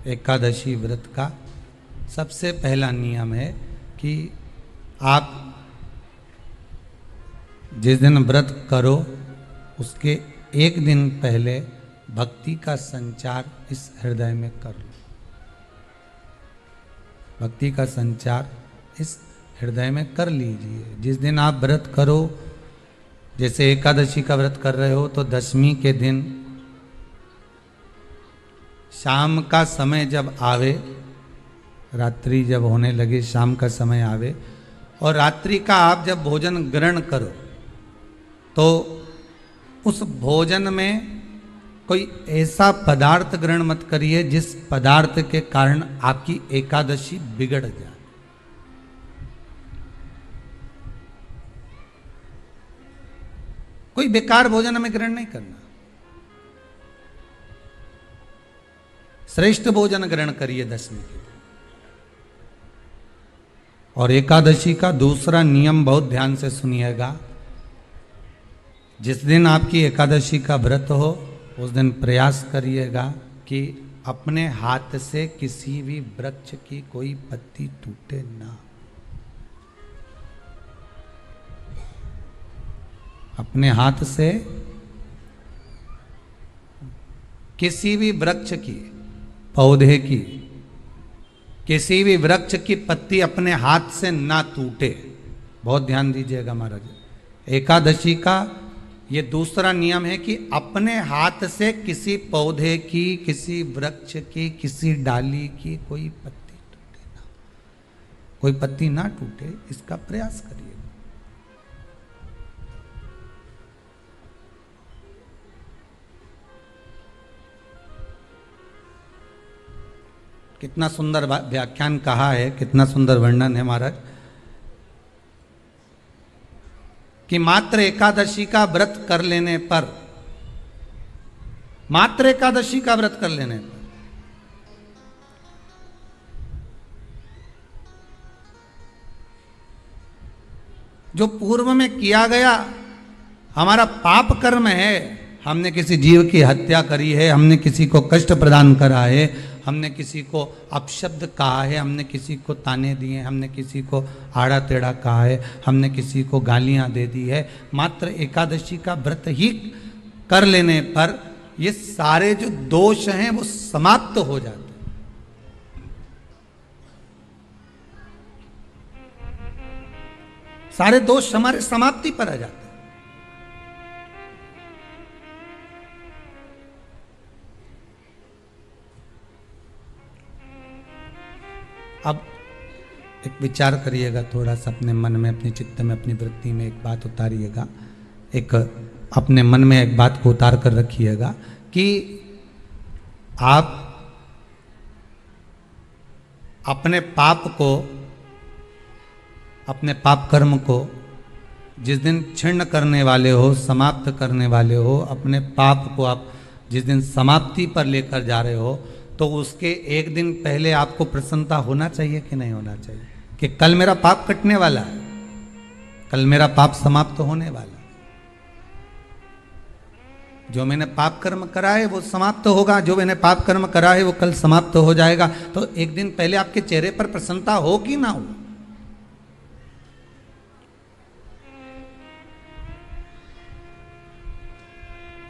एकादशी व्रत का सबसे पहला नियम है कि आप जिस दिन व्रत करो उसके एक दिन पहले भक्ति का संचार इस हृदय में कर लो। भक्ति का संचार इस हृदय में कर लीजिए। जिस दिन आप व्रत करो, जैसे एकादशी का व्रत कर रहे हो तो दशमी के दिन शाम का समय जब आवे, रात्रि जब होने लगे, शाम का समय आवे और रात्रि का आप जब भोजन ग्रहण करो तो उस भोजन में कोई ऐसा पदार्थ ग्रहण मत करिए जिस पदार्थ के कारण आपकी एकादशी बिगड़ जाए। कोई बेकार भोजन हमें ग्रहण नहीं करना, श्रेष्ठ भोजन ग्रहण करिए दशमी के दिन। और एकादशी का दूसरा नियम बहुत ध्यान से सुनिएगा। जिस दिन आपकी एकादशी का व्रत हो उस दिन प्रयास करिएगा कि अपने हाथ से किसी भी वृक्ष की कोई पत्ती टूटे ना। अपने हाथ से किसी भी वृक्ष की, पौधे की, किसी भी वृक्ष की पत्ती अपने हाथ से ना टूटे। बहुत ध्यान दीजिएगा महाराज। एकादशी का ये दूसरा नियम है कि अपने हाथ से किसी पौधे की, किसी वृक्ष की, किसी डाली की कोई पत्ती टूटे ना, कोई पत्ती ना टूटे, इसका प्रयास करिए। कितना सुंदर व्याख्यान कहा है, कितना सुंदर वर्णन है महाराज कि मात्र एकादशी का व्रत कर लेने पर, मात्र एकादशी का व्रत कर लेने पर जो पूर्व में किया गया हमारा पाप कर्म है, हमने किसी जीव की हत्या करी है, हमने किसी को कष्ट प्रदान करा है, हमने किसी को अपशब्द कहा है, हमने किसी को ताने दिए, हमने किसी को आड़ा टेढ़ा कहा है, हमने किसी को गालियां दे दी है, मात्र एकादशी का व्रत ही कर लेने पर ये सारे जो दोष हैं वो समाप्त हो जाते हैं। सारे दोष हमारे समाप्ति पर आ जाते हैं। अब एक विचार करिएगा थोड़ा सा अपने मन में, अपने चित्त में, अपनी वृत्ति में एक बात उतारिएगा। एक अपने मन में एक बात को उतार कर रखिएगा कि आप अपने पाप को, अपने पाप कर्म को जिस दिन क्षीण करने वाले हो, समाप्त करने वाले हो, अपने पाप को आप जिस दिन समाप्ति पर लेकर जा रहे हो तो उसके एक दिन पहले आपको प्रसन्नता होना चाहिए कि नहीं होना चाहिए कि कल मेरा पाप कटने वाला है, कल मेरा पाप समाप्त होने वाला है। जो मैंने पाप कर्म करा है वो समाप्त होगा, जो मैंने पाप कर्म करा है वो कल समाप्त हो जाएगा। तो एक दिन पहले आपके चेहरे पर प्रसन्नता हो कि ना हो?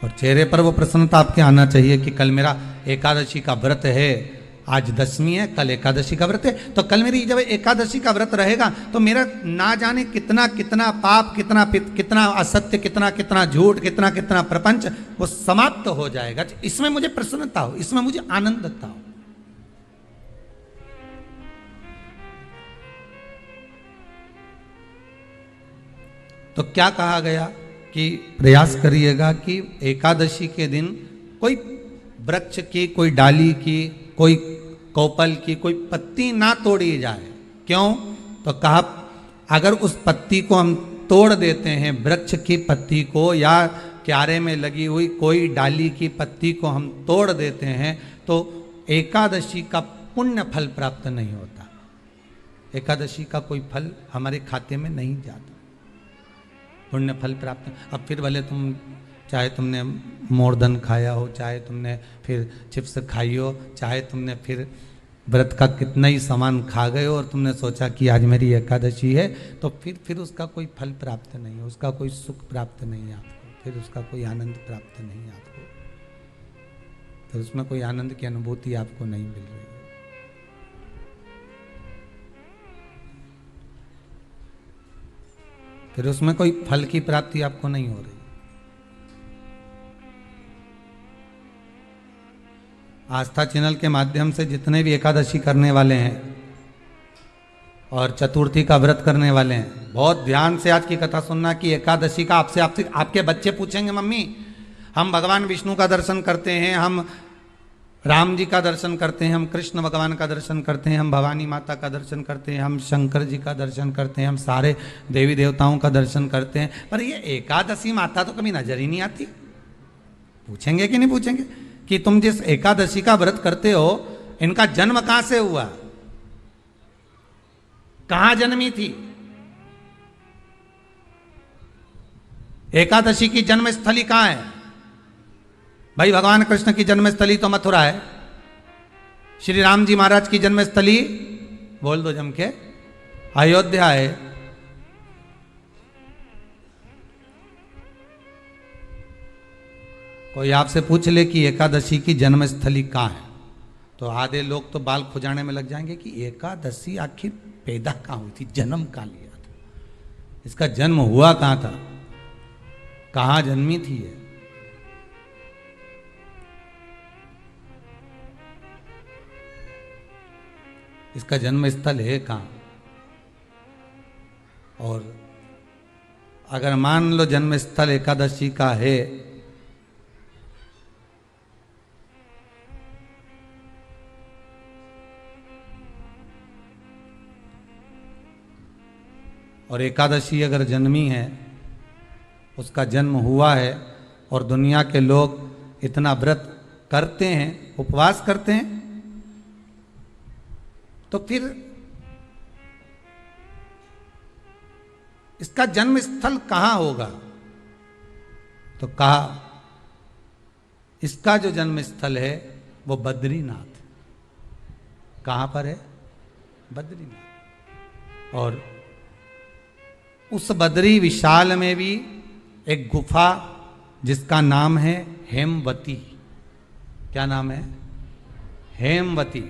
और चेहरे पर वो प्रसन्नता आपके आना चाहिए कि कल मेरा एकादशी का व्रत है, आज दशमी है, कल एकादशी का व्रत है, तो कल मेरी जब एकादशी का व्रत रहेगा तो मेरा ना जाने कितना कितना पाप, कितना असत्य, कितना झूठ, कितना प्रपंच वो समाप्त हो जाएगा। इसमें मुझे प्रसन्नता हो, इसमें मुझे आनंदता हो। तो क्या कहा गया कि प्रयास करिएगा कि एकादशी के दिन कोई वृक्ष की, कोई डाली की, कोई कोपल की कोई पत्ती ना तोड़ी जाए। क्यों? तो कहा अगर उस पत्ती को हम तोड़ देते हैं, वृक्ष की पत्ती को या क्यारे में लगी हुई कोई डाली की पत्ती को हम तोड़ देते हैं तो एकादशी का पुण्य फल प्राप्त नहीं होता, एकादशी का कोई फल हमारे खाते में नहीं जाता, पुण्य फल प्राप्त। अब फिर भले तुम चाहे तुमने मोरधन खाया हो, चाहे तुमने फिर चिप्स खाई हो, चाहे तुमने फिर व्रत का कितना ही सामान खा गए हो और तुमने सोचा कि आज मेरी एकादशी है, तो फिर उसका कोई फल प्राप्त नहीं है, उसका कोई सुख प्राप्त नहीं है आपको, फिर उसका कोई आनंद प्राप्त नहीं है आपको, फिर उसमें कोई आनंद की अनुभूति आपको नहीं मिल रही है। फिर उसमें कोई फल की प्राप्ति आपको नहीं हो रही। आस्था चैनल के माध्यम से जितने भी एकादशी करने वाले हैं और चतुर्थी का व्रत करने वाले हैं, बहुत ध्यान से आज की कथा सुनना कि एकादशी का आपसे आपके बच्चे पूछेंगे, मम्मी हम भगवान विष्णु का दर्शन करते हैं, हम राम जी का दर्शन करते हैं, हम कृष्ण भगवान का दर्शन करते हैं, हम भवानी माता का दर्शन करते हैं, हम शंकर जी का दर्शन करते हैं, हम सारे देवी देवताओं का दर्शन करते हैं, पर ये एकादशी माता तो कभी नजर ही नहीं आती। पूछेंगे कि नहीं पूछेंगे कि तुम जिस एकादशी का व्रत करते हो, इनका जन्म कहां से हुआ, कहां जन्मी थी? एकादशी की जन्म स्थली कहां है? भाई भगवान कृष्ण की जन्मस्थली तो मथुरा है, श्री राम जी महाराज की जन्मस्थली बोल दो जम के अयोध्या है। कोई आपसे पूछ ले कि एकादशी की जन्मस्थली कहाँ है, तो आधे लोग तो बाल खुजाने में लग जाएंगे कि एकादशी आखिर पैदा कहाँ हुई थी, जन्म कहाँ लिया था, इसका जन्म हुआ कहाँ था, कहाँ जन्मी थी ये? इसका जन्म स्थल है कहाँ? और अगर मान लो जन्म स्थल एकादशी का है, और एकादशी अगर जन्मी है, उसका जन्म हुआ है और दुनिया के लोग इतना व्रत करते हैं, उपवास करते हैं, तो फिर इसका जन्म स्थल कहां होगा? तो कहा इसका जो जन्म स्थल है वो बद्रीनाथ। कहां पर है? बद्रीनाथ। और उस बद्री विशाल में भी एक गुफा जिसका नाम है हेमवती। क्या नाम है? हेमवती।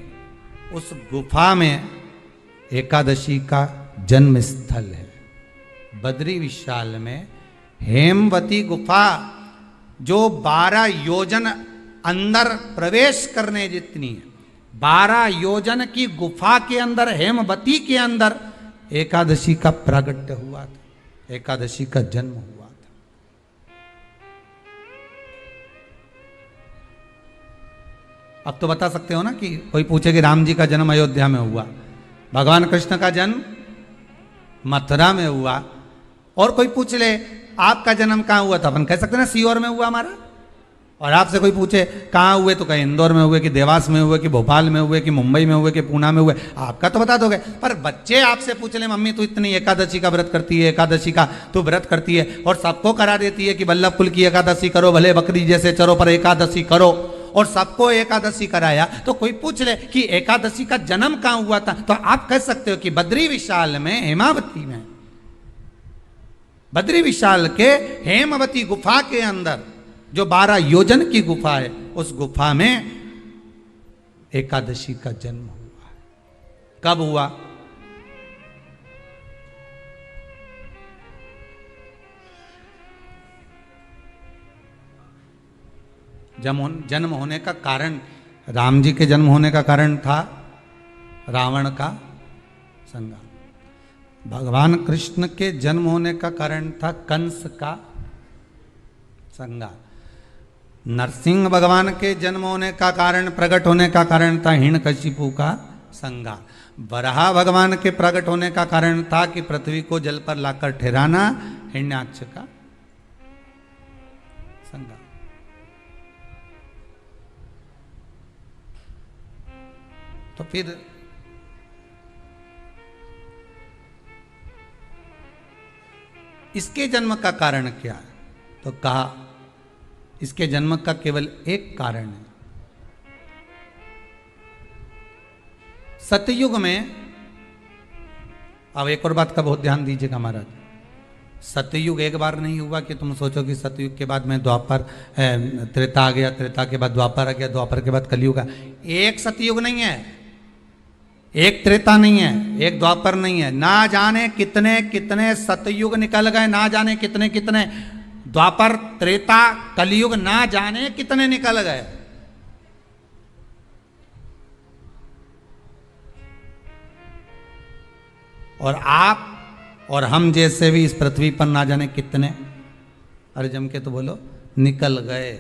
उस गुफा में एकादशी का जन्म स्थल है। बद्री विशाल में हेमवती गुफा, जो 12 योजन अंदर प्रवेश करने जितनी है, 12 योजन की गुफा के अंदर, हेमवती के अंदर एकादशी का प्रागट्य हुआ था, एकादशी का जन्म हुआ था। अब तो बता सकते हो ना कि कोई पूछे कि राम जी का जन्म अयोध्या में हुआ, भगवान कृष्ण का जन्म मथुरा में हुआ, और कोई पूछ ले आपका जन्म कहाँ हुआ था, अपन कह सकते ना सीहोर में हुआ हमारा। और आपसे कोई पूछे कहाँ हुए, तो कहीं इंदौर में हुए, कि देवास में हुए, कि भोपाल में हुए, कि मुंबई में हुए, कि पूना में हुए, आपका तो बता दोगे। पर बच्चे आपसे पूछ ले मम्मी तू इतनी एकादशी का व्रत करती है, एकादशी का तू व्रत करती है और सबको करा देती है कि वल्लभ कुल की एकादशी करो, भले बकरी जैसे चरो पर एकादशी करो, और सबको एकादशी कराया, तो कोई पूछ ले कि एकादशी का जन्म कहाँ हुआ था, तो आप कह सकते हो कि बद्री विशाल में, हेमावती में, बद्री विशाल के हेमवती गुफा के अंदर जो 12 योजन की गुफा है, उस गुफा में एकादशी का जन्म हुआ। कब हुआ? जन्म होने का कारण, राम जी के जन्म होने का कारण था रावण का संहार। भगवान कृष्ण के जन्म होने का कारण था कंस का संहार। नरसिंह भगवान के जन्म होने का कारण, प्रकट होने का कारण था हिरण्यकशिपु का संहार। वराह भगवान के प्रकट होने का कारण था कि पृथ्वी को जल पर लाकर ठहराना, हिरण्याक्ष का संहार। तो फिर इसके जन्म का कारण क्या है? तो कहा इसके जन्म का केवल एक कारण है। सतयुग में, अब एक और बात का बहुत ध्यान दीजिएगा महाराज, सतयुग एक बार नहीं हुआ कि तुम सोचो कि सतयुग के बाद में द्वापर त्रेता आ गया, त्रेता के बाद द्वापर आ गया, द्वापर के बाद कलयुग। एक सतयुग नहीं है, एक त्रेता नहीं है, एक द्वापर नहीं है, ना जाने कितने कितने सतयुग निकल गए, ना जाने कितने कितने द्वापर त्रेता कलयुग, ना जाने कितने निकल गए। और आप और हम जैसे भी इस पृथ्वी पर ना जाने कितने, अरे जम के तो बोलो, निकल गए।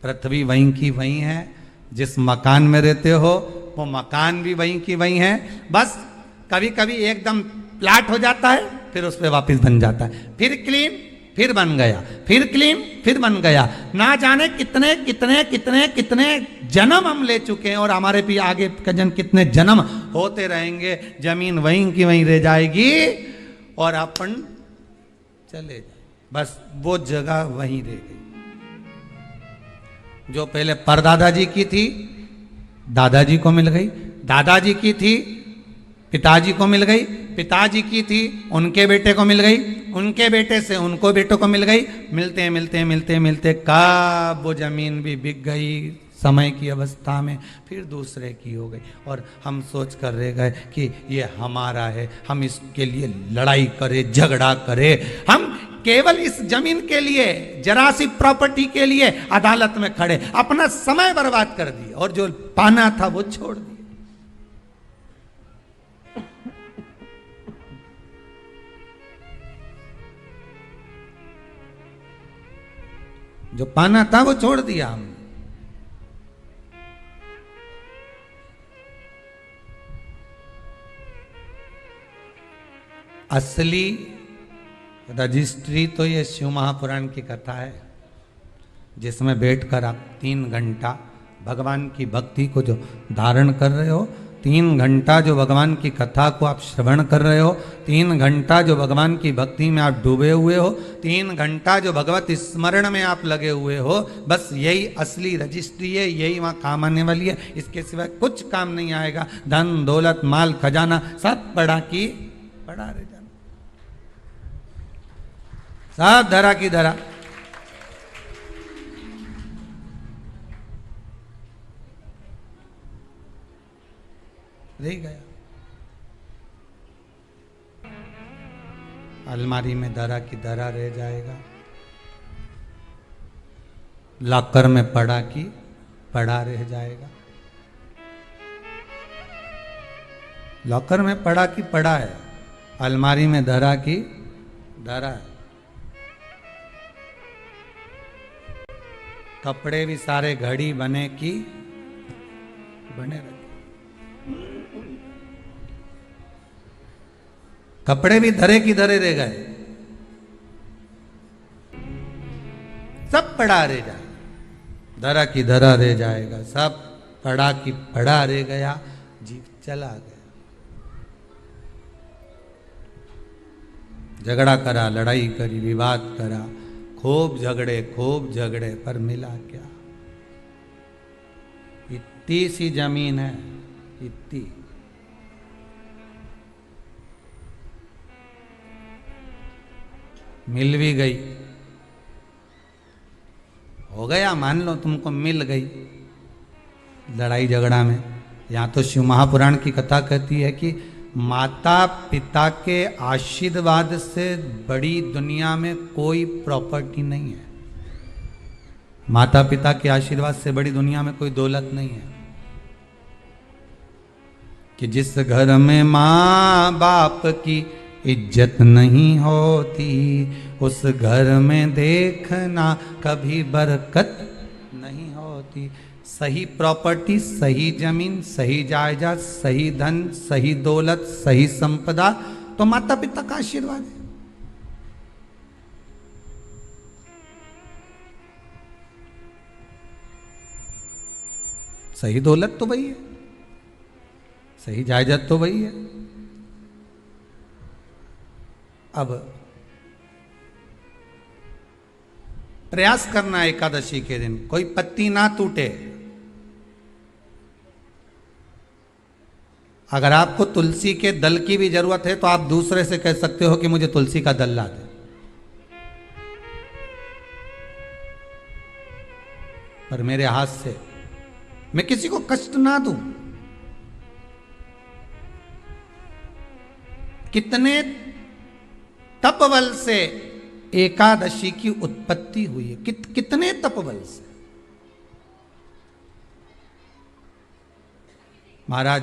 पृथ्वी वहीं की वहीं है, जिस मकान में रहते हो वो मकान भी वहीं की वहीं है, बस कभी कभी एकदम प्लाट हो जाता है, फिर उस पर वापस बन जाता है, फिर क्लीन, फिर बन गया, फिर क्लीन, फिर बन गया। ना जाने कितने कितने कितने कितने जन्म हम ले चुके हैं, और हमारे भी आगे का जन्म कितने जन्म होते रहेंगे। जमीन वहीं की वहीं रह जाएगी और अपन चले जाए, बस वो जगह वहीं रह गई। जो पहले परदादाजी की थी दादाजी को मिल गई, दादाजी की थी पिताजी को मिल गई, पिताजी की थी उनके बेटे को मिल गई, उनके बेटे से उनको बेटों को मिल गई। मिलते मिलते मिलते मिलते कब वो जमीन भी बिक गई समय की अवस्था में, फिर दूसरे की हो गई, और हम सोच कर रह गए कि ये हमारा है, हम इसके लिए लड़ाई करें, झगड़ा करें, हम केवल इस जमीन के लिए, जरा सी प्रॉपर्टी के लिए अदालत में खड़े, अपना समय बर्बाद कर दिए, और जो पाना था वो छोड़ दिया। जो पाना था वो छोड़ दिया हमने। असली रजिस्ट्री तो ये शिव महापुराण की कथा है, जिसमें बैठकर आप 3 घंटा भगवान की भक्ति को जो धारण कर रहे हो, 3 घंटा जो भगवान की कथा को आप श्रवण कर रहे हो, 3 घंटा जो भगवान की भक्ति में आप डूबे हुए हो, 3 घंटा जो भगवत स्मरण में आप लगे हुए हो, बस यही असली रजिस्ट्री है, यही वहाँ काम आने वाली है। इसके सिवाय कुछ काम नहीं आएगा। धन दौलत माल खजाना सब पड़ा की पड़ा रह जाना, सब धरा की धरा। रह गया, अलमारी में धरा की धरा रह जाएगा, लॉकर में पड़ा की पड़ा रह जाएगा। लॉकर में पड़ा की पड़ा है, अलमारी में धरा की धरा है। कपड़े भी सारे घड़ी बने की बने रहे, कपड़े भी धरे की धरे रह गए, सब पड़ा रह जाएगा, धरा की धरा रह जाएगा, सब पड़ा की पड़ा रह गया, जीव चला गया। झगड़ा करा, लड़ाई करी, विवाद करा, खूब झगड़े पर मिला क्या? इतनी सी जमीन है, इतनी। मिल भी गई, हो गया, मान लो तुमको मिल गई लड़ाई झगड़ा में। यहाँ तो शिव महापुराण की कथा कहती है कि माता पिता के आशीर्वाद से बड़ी दुनिया में कोई प्रॉपर्टी नहीं है। माता पिता के आशीर्वाद से बड़ी दुनिया में कोई दौलत नहीं है। कि जिस घर में माँ बाप की इज्जत नहीं होती, उस घर में देखना कभी बरकत नहीं होती। सही प्रॉपर्टी, सही जमीन, सही जायदाद, सही धन, सही दौलत, सही संपदा तो माता पिता का आशीर्वाद है। सही दौलत तो वही है, सही जायदाद तो वही है। अब प्रयास करना है एकादशी के दिन कोई पत्ती ना टूटे। अगर आपको तुलसी के दल की भी जरूरत है तो आप दूसरे से कह सकते हो कि मुझे तुलसी का दल ला दे। पर मेरे हाथ से मैं किसी को कष्ट ना दूं। कितने तपबल से एकादशी की उत्पत्ति हुई है, कितने तपबल से। महाराज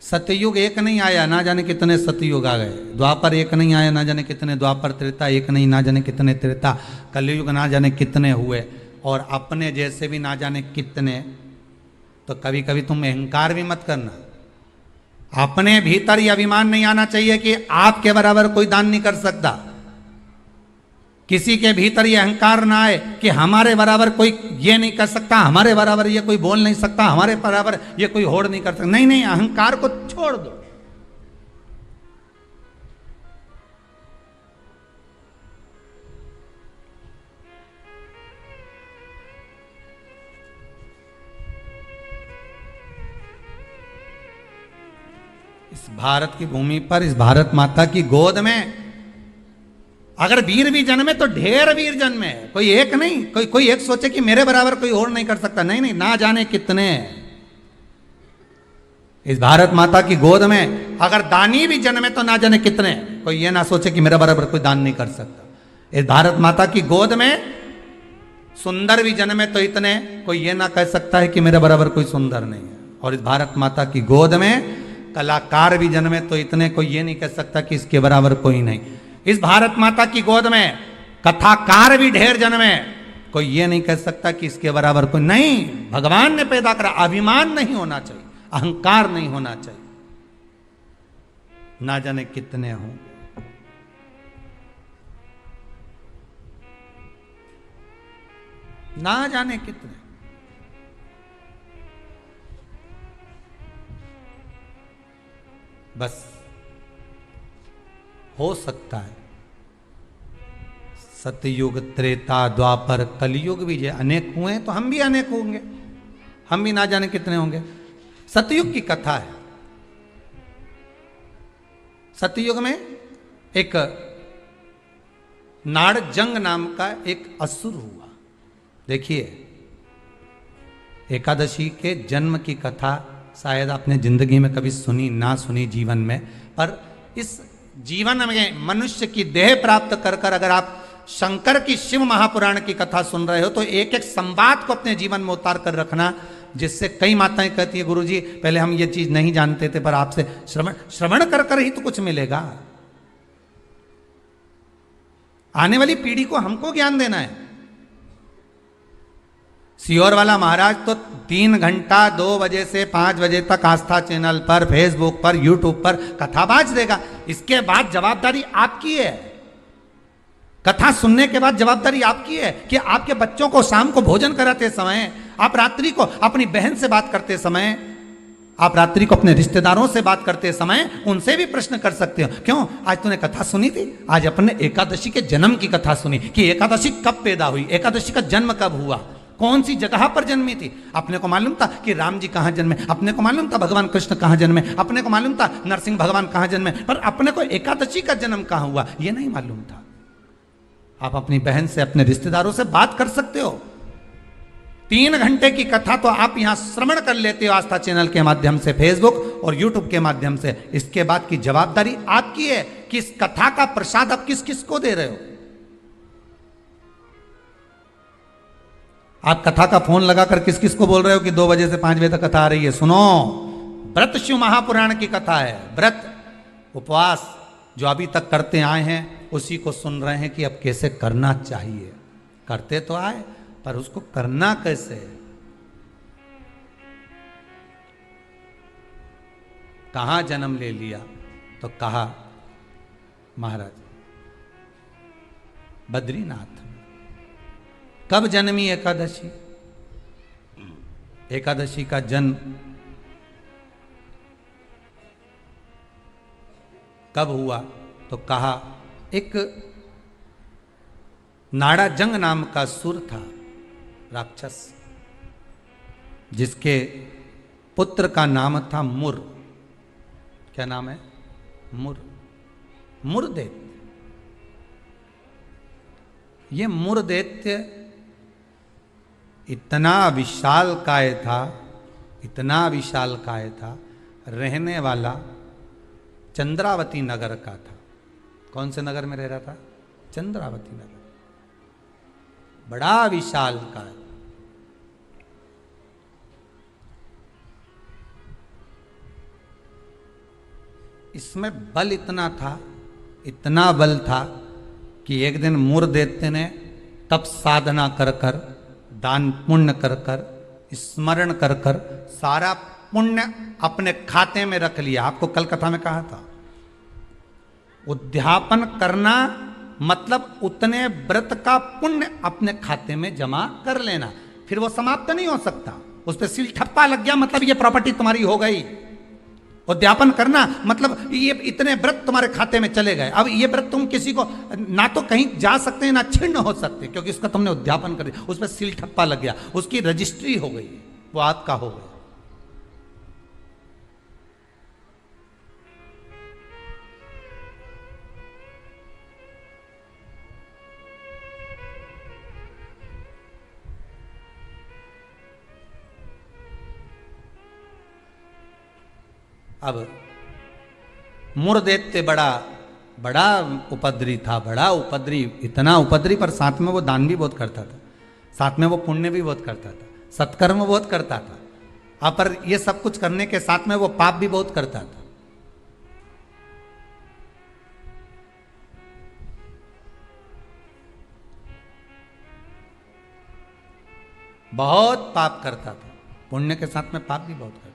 सतयुग एक नहीं आया, ना जाने कितने सतयुग आ गए। द्वापर एक नहीं आया, ना जाने कितने द्वापर। त्रेता एक नहीं, ना जाने कितने त्रेता। कलयुग ना जाने कितने हुए, और अपने जैसे भी ना जाने कितने। तो कभी कभी तुम अहंकार भी मत करना। अपने भीतर ये अभिमान नहीं आना चाहिए कि आपके बराबर कोई दान नहीं कर सकता। किसी के भीतर ये अहंकार ना आए कि हमारे बराबर कोई ये नहीं कर सकता, हमारे बराबर ये कोई बोल नहीं सकता, हमारे बराबर ये कोई होड़ नहीं कर सकता। नहीं नहीं, अहंकार को छोड़ दो। इस भारत की भूमि पर, इस भारत माता की गोद में अगर वीर भी जन्मे तो ढेर वीर जन्मे। कोई एक नहीं, कोई एक सोचे कि मेरे बराबर कोई और नहीं कर सकता। नहीं नहीं, ना जाने कितने। इस भारत माता की गोद में अगर दानी भी जन्मे तो ना जाने कितने। कोई ये ना सोचे कि मेरे बराबर कोई दान नहीं कर सकता। इस भारत माता की गोद में सुंदर भी जन्मे तो इतने। कोई ये ना कह सकता है कि मेरे बराबर कोई सुंदर नहीं है। और इस भारत माता की गोद में कलाकार भी जन्मे तो इतने। कोई ये नहीं कह सकता कि इसके बराबर कोई नहीं। इस भारत माता की गोद में कथाकार भी ढेर जन्मे। कोई ये नहीं कह सकता कि इसके बराबर कोई नहीं। भगवान ने पैदा करा। अभिमान नहीं होना चाहिए, अहंकार नहीं होना चाहिए। ना जाने कितने हों। ना जाने कितने। बस हो सकता है सतयुग, त्रेता, द्वापर, कलयुग भी जो अनेक हुए तो हम भी अनेक होंगे। हम भी ना जाने कितने होंगे। सतयुग की कथा है। सतयुग में एक नाड़जंग नाम का एक असुर हुआ। देखिए, एकादशी के जन्म की कथा शायद आपने जिंदगी में कभी सुनी ना सुनी जीवन में, पर इस जीवन में मनुष्य की देह प्राप्त कर कर अगर आप शंकर की शिव महापुराण की कथा सुन रहे हो तो एक एक संवाद को अपने जीवन में उतार कर रखना, जिससे कई माताएं कहती है गुरुजी पहले हम ये चीज नहीं जानते थे, पर आपसे श्रवण कर कर ही तो कुछ मिलेगा। आने वाली पीढ़ी को हमको ज्ञान देना है। सियोर वाला महाराज तो 3 घंटा 2 बजे से 5 बजे तक आस्था चैनल पर, फेसबुक पर, यूट्यूब पर कथा बाज देगा। इसके बाद जवाबदारी आपकी है। कथा सुनने के बाद जवाबदारी आपकी है कि आपके बच्चों को शाम को भोजन कराते समय, आप रात्रि को अपनी बहन से बात करते समय, आप रात्रि को अपने रिश्तेदारों से बात करते समय उनसे भी प्रश्न कर सकते हो। क्यों? आज तूने कथा सुनी थी? आज अपने एकादशी के जन्म की कथा सुनी कि एकादशी कब पैदा हुई, एकादशी का जन्म कब हुआ, कौन सी जगह पर जन्मी थी। अपने को मालूम था कि राम जी कहां जन्मे, अपने को मालूम था भगवान कृष्ण कहां जन्मे, अपने को मालूम था नरसिंह भगवान कहां जन्मे, पर अपने को एकादशी का जन्म कहां हुआ यह नहीं मालूम था। आप अपनी बहन से, अपने रिश्तेदारों से बात कर सकते हो। 3 घंटे की कथा तो आप यहां श्रवण कर लेते हो आस्था चैनल के माध्यम से, फेसबुक और यूट्यूब के माध्यम से। इसके बाद की जवाबदारी आपकी है कि इस कथा का प्रसाद आप किस किस को दे रहे हो। आप कथा का फोन लगाकर किस किस को बोल रहे हो कि 2 बजे से 5 बजे तक कथा आ रही है। सुनो, व्रत शिव महापुराण की कथा है। व्रत, उपवास जो अभी तक करते आए हैं उसी को सुन रहे हैं कि अब कैसे करना चाहिए। करते तो आए पर उसको करना कैसे। कहां जन्म ले लिया तो कहा महाराज बद्रीनाथ। कब जन्मी एकादशी? एकादशी का जन्म कब हुआ तो कहा एक नाड़ाजंग नाम का सुर था, राक्षस, जिसके पुत्र का नाम था मुर। क्या नाम है? मुर। मुरदैत्य। ये मुरदैत्य इतना विशालकाय था, इतना विशालकाय था, रहने वाला चंद्रावती नगर का था। कौन से नगर में रह रहा था? चंद्रावती नगर। बड़ा विशालकाय। इसमें बल इतना था, इतना बल था कि एक दिन मुरदैत्य ने तप साधना कर कर, दान पुण्य कर कर, स्मरण कर कर सारा पुण्य अपने खाते में रख लिया। आपको कल कथा में कहा था, उद्यापन करना मतलब उतने व्रत का पुण्य अपने खाते में जमा कर लेना, फिर वो समाप्त नहीं हो सकता। उस पर सील ठप्पा लग गया मतलब ये प्रॉपर्टी तुम्हारी हो गई। उद्यापन करना मतलब ये इतने व्रत तुम्हारे खाते में चले गए। अब ये व्रत तुम किसी को ना तो कहीं जा सकते हैं ना छिन्न हो सकते, क्योंकि उसका तुमने उद्यापन कर दिया, उस पर सील ठप्पा लग गया, उसकी रजिस्ट्री हो गई, वो आपका हो गया। अब मुरदैत्य बड़ा बड़ा उपद्री था, बड़ा उपद्री, इतना उपद्री, पर साथ में वो दान भी बहुत करता था, साथ में वो पुण्य भी बहुत करता था, सत्कर्म बहुत करता था। अब पर ये सब कुछ करने के साथ में वो पाप भी बहुत करता था। बहुत पाप करता था, पुण्य के साथ में पाप भी बहुत करता था।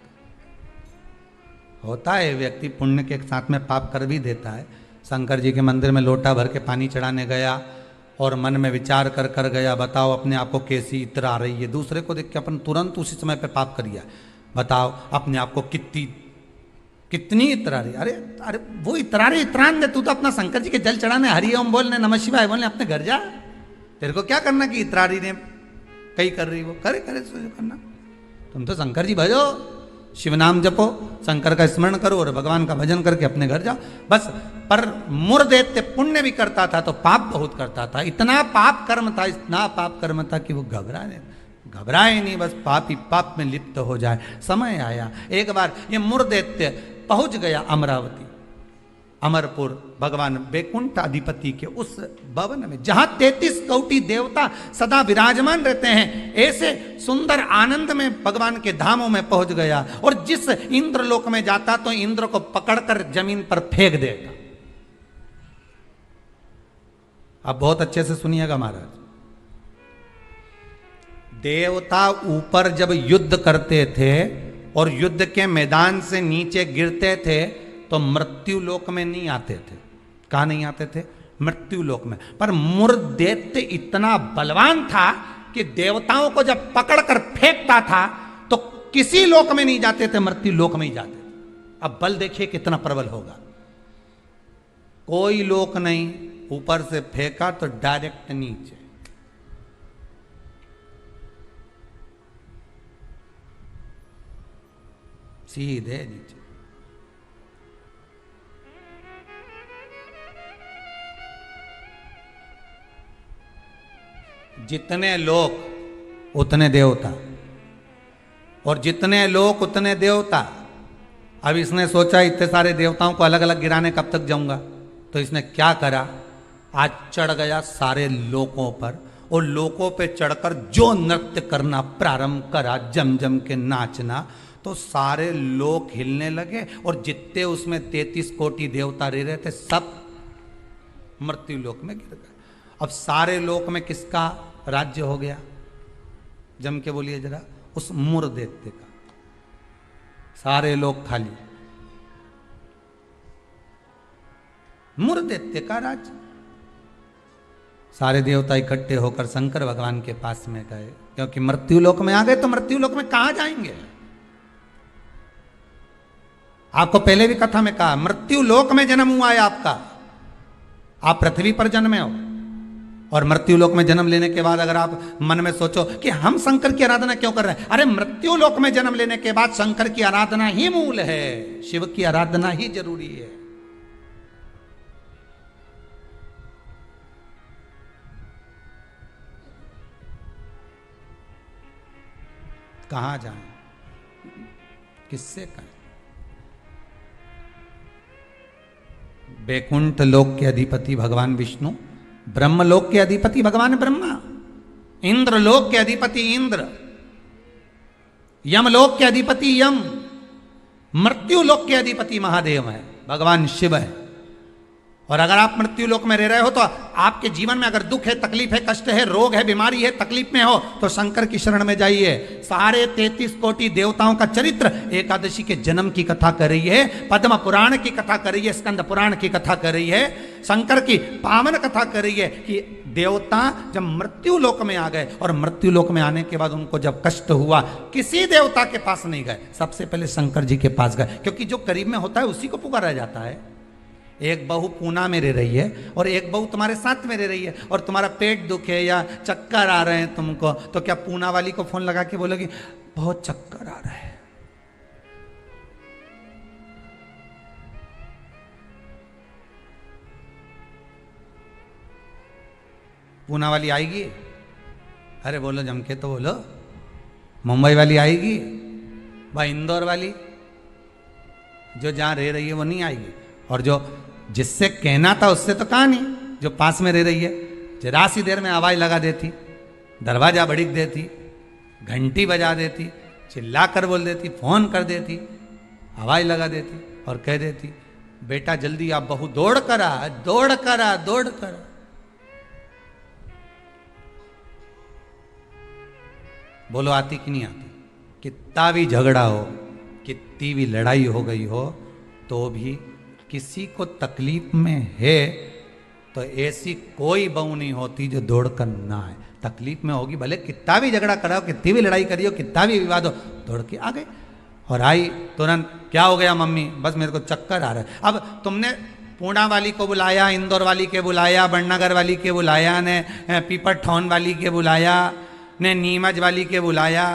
होता है व्यक्ति पुण्य के साथ में पाप कर भी देता है। शंकर जी के मंदिर में लोटा भर के पानी चढ़ाने गया और मन में विचार कर कर गया, बताओ अपने आप को कैसी इत्र आ रही है। दूसरे को देख के अपन तुरंत उसी समय पे पाप कर दिया। बताओ अपने आप को कितनी इत्र आ रही। अरे अरे वो इतरा रहे, इतरान दे, तू तो अपना शंकर जी के जल चढ़ाने, हरि ओम बोलने, नमः शिवाय बोलने अपने घर जा। तेरे को क्या करना कि इतरा रही ने कहीं कर रही, वो करे करे करना। तुम तो शंकर जी भजो, शिव नाम जपो, शंकर का स्मरण करो और भगवान का भजन करके अपने घर जाओ बस। पर मुरदैत्य पुण्य भी करता था तो पाप बहुत करता था। इतना पाप कर्म था, इतना पाप कर्म था कि वो घबराए नहीं, बस पाप ही पाप में लिप्त हो जाए। समय आया, एक बार ये मुरदैत्य पहुंच गया अमरावती, अमरपुर, भगवान वैकुंठ अधिपति के उस भवन में जहां 33 कोटि देवता सदा विराजमान रहते हैं। ऐसे सुंदर आनंद में भगवान के धामों में पहुंच गया। और जिस इंद्रलोक में जाता तो इंद्र को पकड़कर जमीन पर फेंक देगा। अब बहुत अच्छे से सुनिएगा महाराज, देवता ऊपर जब युद्ध करते थे और युद्ध के मैदान से नीचे गिरते थे तो मृत्यु लोक में नहीं आते थे। कहां नहीं आते थे? मृत्यु लोक में। पर मुरदैत्य इतना बलवान था कि देवताओं को जब पकड़कर फेंकता था तो किसी लोक में नहीं जाते थे, मृत्यु लोक में ही जाते थे। अब बल देखिए कितना प्रबल होगा। कोई लोक नहीं, ऊपर से फेंका तो डायरेक्ट नीचे। सीधे नीचे। जितने लोक उतने देवता, और जितने लोक उतने देवता। अब इसने सोचा इतने सारे देवताओं को अलग अलग गिराने कब तक जाऊंगा, तो इसने क्या करा, आज चढ़ गया सारे लोकों पर और लोकों पे चढ़कर जो नृत्य करना प्रारंभ करा, जम जम के नाचना, तो सारे लोक हिलने लगे और जितने उसमें 33 कोटि देवता रह रहे थे सब मृत्यु लोक में गिर गए। अब सारे लोक में किसका राज्य हो गया? जम के बोलिए जरा, उस मुरदैत्य का। सारे लोग खाली, मुरदैत्य का राज्य। सारे देवता इकट्ठे होकर शंकर भगवान के पास में गए, क्योंकि मृत्यु लोक में आ गए तो मृत्यु लोक में कहां जाएंगे। आपको पहले भी कथा में कहा, मृत्यु लोक में जन्म हुआ है आपका, आप पृथ्वी पर जन्मे हो। और मृत्यु लोक में जन्म लेने के बाद अगर आप मन में सोचो कि हम शंकर की आराधना क्यों कर रहे हैं, अरे मृत्यु लोक में जन्म लेने के बाद शंकर की आराधना ही मूल है, शिव की आराधना ही जरूरी है। कहां जाएं, किससे कहें? बैकुंठ लोक के अधिपति भगवान विष्णु, ब्रह्मलोक के अधिपति भगवान ब्रह्मा, इंद्रलोक के अधिपति इंद्र, यमलोक के अधिपति यम, मृत्यु लोक के अधिपति महादेव है, भगवान शिव है। और अगर आप मृत्यु लोक में रह रहे हो तो आपके जीवन में अगर दुख है, तकलीफ है, कष्ट है, रोग है, बीमारी है, तकलीफ में हो तो शंकर की शरण में जाइए। सारे 33 कोटि देवताओं का चरित्र एकादशी के जन्म की कथा कर रही है, पद्म पुराण की कथा कर रही है, स्कंद पुराण की कथा कर रही है, शंकर की पावन कथा कर रही है कि देवता जब मृत्यु लोक में आ गए और मृत्यु लोक में आने के बाद उनको जब कष्ट हुआ, किसी देवता के पास नहीं गए, सबसे पहले शंकर जी के पास गए, क्योंकि जो करीब में होता है उसी को पुकारा जाता है। एक बहू पूना में रह रही है और एक बहू तुम्हारे साथ में रह रही है और तुम्हारा पेट दुखे या चक्कर आ रहे हैं तुमको, तो क्या पूना वाली को फोन लगा के बोलोगी बहुत चक्कर आ रहा है? पूना वाली आएगी? अरे बोलो जम के तो बोलो। मुंबई वाली आएगी? भाई इंदौर वाली जो जहां रह रही है वो नहीं आएगी। और जो जिससे कहना था उससे तो कहा नहीं, जो पास में रह रही है जरा सी देर में आवाज लगा देती, दरवाजा भड़क देती, घंटी बजा देती, चिल्ला कर बोल देती, फोन कर देती, आवाज लगा देती और कह देती बेटा जल्दी आप बहू दौड़ कर आ, दौड़ कर आ, दौड़ कर आ। बोलो आती कि नहीं आती? कितना भी झगड़ा हो, कितनी भी लड़ाई हो गई हो, तो भी किसी को तकलीफ में है तो ऐसी कोई बहू नहीं होती जो दौड़ कर ना आए। तकलीफ में होगी, भले कितना भी झगड़ा कराओ, कितनी भी लड़ाई करियो, कितना भी विवाद हो, दौड़ के आ गए और आई तुरंत। क्या हो गया मम्मी? बस मेरे को चक्कर आ रहा है। अब तुमने पूना वाली को बुलाया, इंदौर वाली के बुलाया, बड़नगर वाली के बुलाया, ने पीपरठौन वाली के बुलाया, ने नीमच वाली के बुलाया,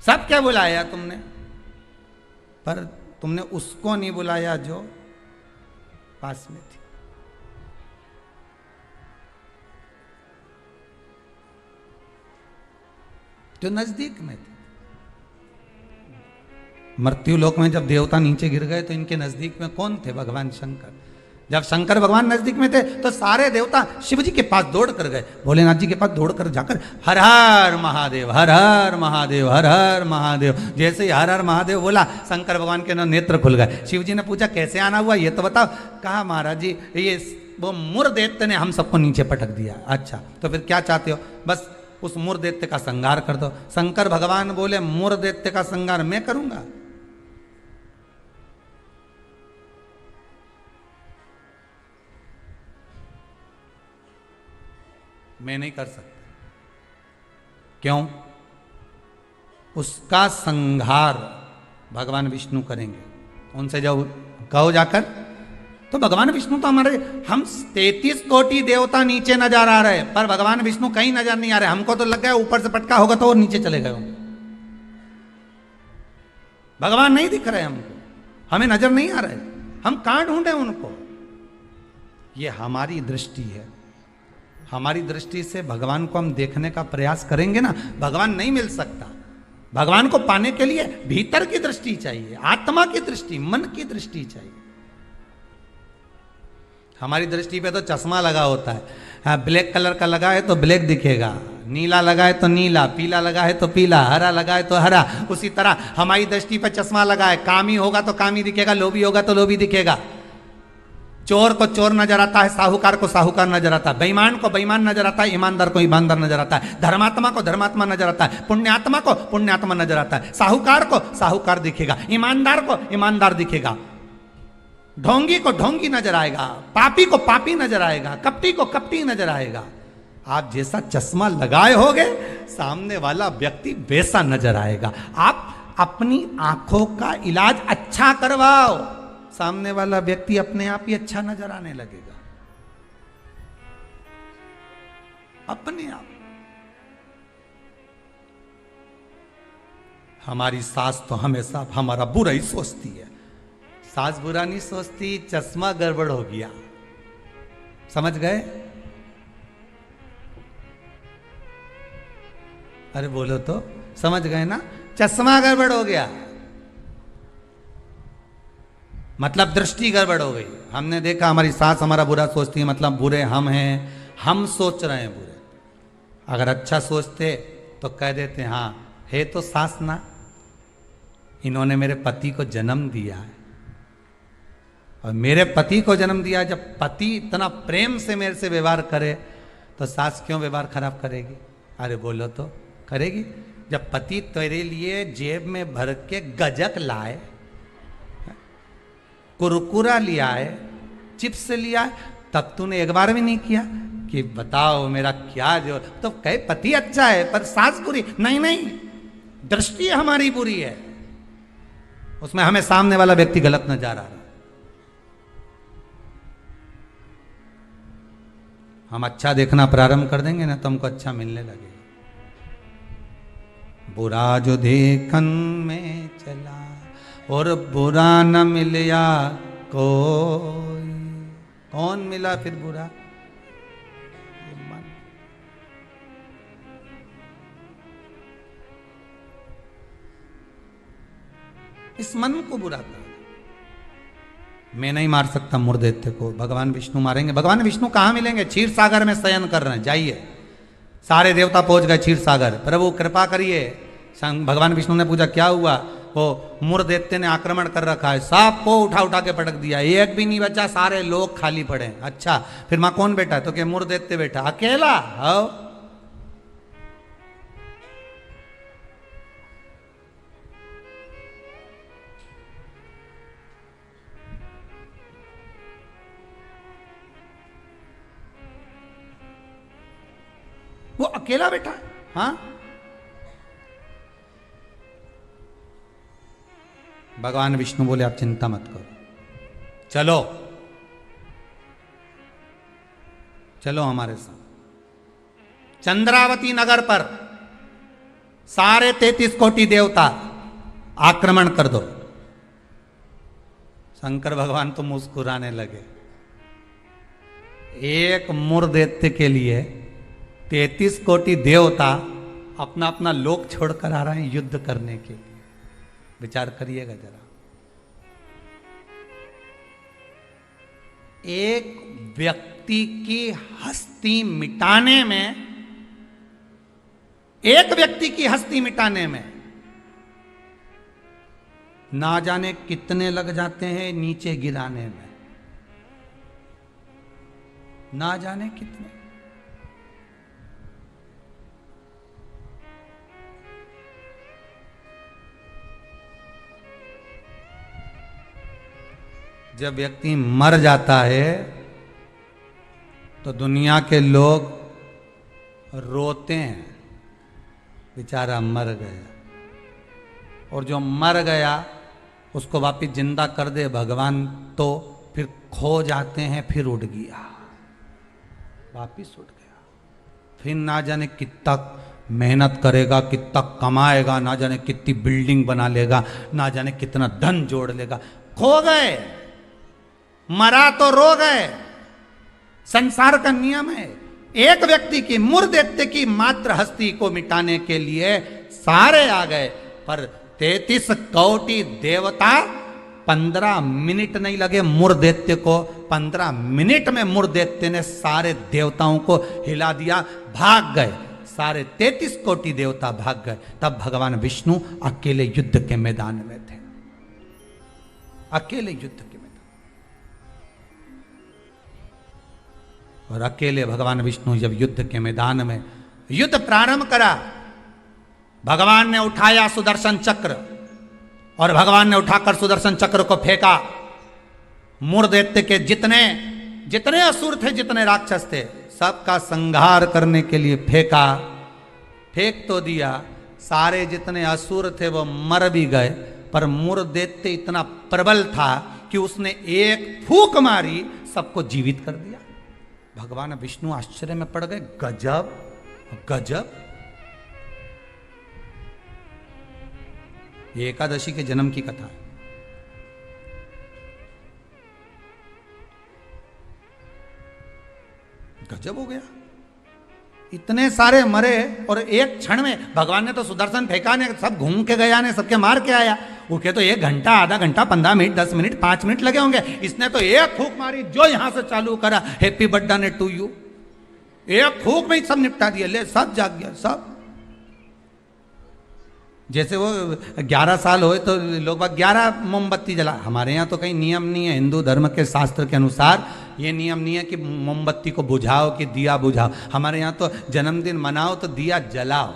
सब क्या बुलाया तुमने, पर तुमने उसको नहीं बुलाया जो पास में थी। जो नजदीक में थी। मृत्यु लोक में जब देवता नीचे गिर गए तो इनके नजदीक में कौन थे? भगवान शंकर। जब शंकर भगवान नजदीक में थे तो सारे देवता शिव जी के पास दौड़ कर गए, भोलेनाथ जी के पास दौड़ कर जाकर हर हर महादेव, हर हर महादेव, हर हर महादेव। जैसे ही हर हर महादेव बोला, शंकर भगवान के नेत्र खुल गए। शिव जी ने पूछा कैसे आना हुआ ये तो बताओ। कहा महाराज जी ये वो मुर दैत्य ने हम सबको नीचे पटक दिया। अच्छा तो फिर क्या चाहते हो? बस उस मुर दैत्य का संहार कर दो। शंकर भगवान बोले मुर दैत्य का संहार मैं करूंगा? मैं नहीं कर सकता। क्यों? उसका संहार भगवान विष्णु करेंगे। उनसे जब कहो जाकर, तो भगवान विष्णु तो हमारे, हम 33 कोटि देवता नीचे नजर आ रहे हैं पर भगवान विष्णु कहीं नजर नहीं आ रहे। हमको तो लग गया ऊपर से पटका होगा तो वो नीचे चले गए होंगे। भगवान नहीं दिख रहे हमको, हमें नजर नहीं आ रहे, हम कहां ढूंढे उनको? ये हमारी दृष्टि है। हमारी दृष्टि से भगवान को हम देखने का प्रयास करेंगे ना, भगवान नहीं मिल सकता। भगवान को पाने के लिए भीतर की दृष्टि चाहिए, आत्मा की दृष्टि, मन की दृष्टि चाहिए। हमारी दृष्टि पे तो चश्मा लगा होता है। हाँ, ब्लैक कलर का लगा है तो ब्लैक दिखेगा, नीला लगा है तो नीला, पीला लगा है तो पीला, हरा लगा है तो हरा। उसी तरह हमारी दृष्टि पे चश्मा लगा है, कामी होगा तो कामी दिखेगा, लोभी होगा तो लोभी दिखेगा। चोर को चोर नजर आता है, साहूकार को साहूकार नजर आता है, बेईमान को बेईमान नजर आता है, ईमानदार को ईमानदार नजर आता है, धर्मात्मा को धर्मात्मा नजर आता है, पुण्यात्मा को पुण्यात्मा नजर आता है। साहूकार को साहूकार दिखेगा, ईमानदार को ईमानदार दिखेगा, ढोंगी को ढोंगी नजर आएगा, पापी को पापी नजर आएगा, कपटी को कपटी नजर आएगा। आप जैसा चश्मा लगाए होगे सामने वाला व्यक्ति वैसा नजर आएगा। आप अपनी आंखों का इलाज अच्छा करवाओ, सामने वाला व्यक्ति अपने आप ही अच्छा नजर आने लगेगा। अपने आप। हमारी सास तो हमेशा हमारा बुरा ही सोचती है। सास बुरा नहीं सोचती, चश्मा गड़बड़ हो गया, समझ गए? अरे बोलो तो, समझ गए ना? चश्मा गड़बड़ हो गया मतलब दृष्टि गड़बड़ हो गई। हमने देखा हमारी सास हमारा बुरा सोचती है, मतलब बुरे हम हैं, हम सोच रहे हैं बुरे। अगर अच्छा सोचते तो कह देते हाँ है तो सास ना, इन्होंने मेरे पति को जन्म दिया है, और मेरे पति को जन्म दिया। जब पति इतना प्रेम से मेरे से व्यवहार करे तो सास क्यों व्यवहार खराब करेगी? अरे बोलो तो, करेगी? जब पति तेरे लिए जेब में भर के गजक लाए, कुरकुरा लिया है, चिप्स लिया है, तब तूने एक बार भी नहीं किया कि बताओ मेरा क्या जो, तो कहे पति अच्छा है पर सास बुरी? नहीं नहीं, दृष्टि हमारी बुरी है, उसमें हमें सामने वाला व्यक्ति गलत नजर आ रहा है। हम अच्छा देखना प्रारंभ कर देंगे ना तो हमको अच्छा मिलने लगेगा। बुरा जो देखन में चला और बुरा न मिलया कोई, कौन मिला फिर बुरा? ये मन। इस मन को बुरा कर। मैं नहीं मार सकता मुर्देत्य को, भगवान विष्णु मारेंगे। भगवान विष्णु कहाँ मिलेंगे? क्षीर सागर में शयन कर रहे हैं, जाइए। सारे देवता पहुंच गए क्षीर सागर, प्रभु कृपा करिए। भगवान विष्णु ने पूछा क्या हुआ? वो मुर्देत्य ने आक्रमण कर रखा है, सांप को उठा उठा के पटक दिया, एक भी नहीं बचा, सारे लोग खाली पड़े। अच्छा फिर मां कौन बैठा? तो क्या मुर्देत्य बैठा अकेला? हाँ, वो अकेला बैठा है। हाँ, भगवान विष्णु बोले आप चिंता मत करो, चलो चलो हमारे साथ। चंद्रावती नगर पर सारे 33 कोटि देवता आक्रमण कर दो। शंकर भगवान तो मुस्कुराने लगे। एक मुर्दैत्य के लिए 33 कोटि देवता अपना अपना लोक छोड़कर आ रहे हैं युद्ध करने के लिए। विचार करिएगा जरा। एक व्यक्ति की हस्ती मिटाने में, एक व्यक्ति की हस्ती मिटाने में ना जाने कितने लग जाते हैं नीचे गिराने में, ना जाने कितने। जब व्यक्ति मर जाता है तो दुनिया के लोग रोते हैं, बेचारा मर गया। और जो मर गया उसको वापिस जिंदा कर दे भगवान तो फिर खो जाते हैं, फिर उड़ गया, वापिस उड़ गया। फिर ना जाने कितना मेहनत करेगा, कितना कमाएगा, ना जाने कितनी बिल्डिंग बना लेगा, ना जाने कितना धन जोड़ लेगा, खो गए। मरा तो रो गए। संसार का नियम है। एक व्यक्ति की मुर्दैत्य की मात्र हस्ती को मिटाने के लिए सारे आ गए, पर 33 कोटि देवता 15 मिनट नहीं लगे मुर्दैत्य को। 15 मिनट में मुर्दैत्य ने सारे देवताओं को हिला दिया, भाग गए। सारे 33 कोटि देवता भाग गए। तब भगवान विष्णु अकेले युद्ध के मैदान में थे, अकेले युद्ध के मैदान। और अकेले भगवान विष्णु जब युद्ध के मैदान में युद्ध प्रारंभ करा, भगवान ने उठाया सुदर्शन चक्र और भगवान ने उठाकर सुदर्शन चक्र को फेंका। मुर्दैत्य के जितने जितने असुर थे, जितने राक्षस थे, सबका संहार करने के लिए फेंका। फेंक तो दिया, सारे जितने असुर थे वो मर भी गए, पर मुर्दैत्य इतना प्रबल था कि उसने एक फूंक मारी, सबको जीवित कर दिया। भगवान विष्णु आश्चर्य में पड़ गए, गजब गजब। ये एकादशी के जन्म की कथा है। गजब हो गया, इतने सारे मरे और एक क्षण में भगवान ने तो सुदर्शन फेंका ने, सब घूम के गया ने, सबके मार के आया। उनके तो 1 घंटा, आधा घंटा, 15 मिनट, 10 मिनट, 5 मिनट लगे होंगे। इसने तो एक फूंक मारी, जो यहां से चालू करा, हैप्पी बर्थडे टू यू, एक फूंक में ही सब निपटा दिया, ले सब जाग गया सब। जैसे वो 11 साल होए तो लोग बाग 11 मोमबत्ती जला। हमारे यहाँ तो कहीं नियम नहीं है, हिंदू धर्म के शास्त्र के अनुसार ये नियम नहीं है कि मोमबत्ती को बुझाओ कि दिया बुझाओ। हमारे यहाँ तो जन्मदिन मनाओ तो दिया जलाओ।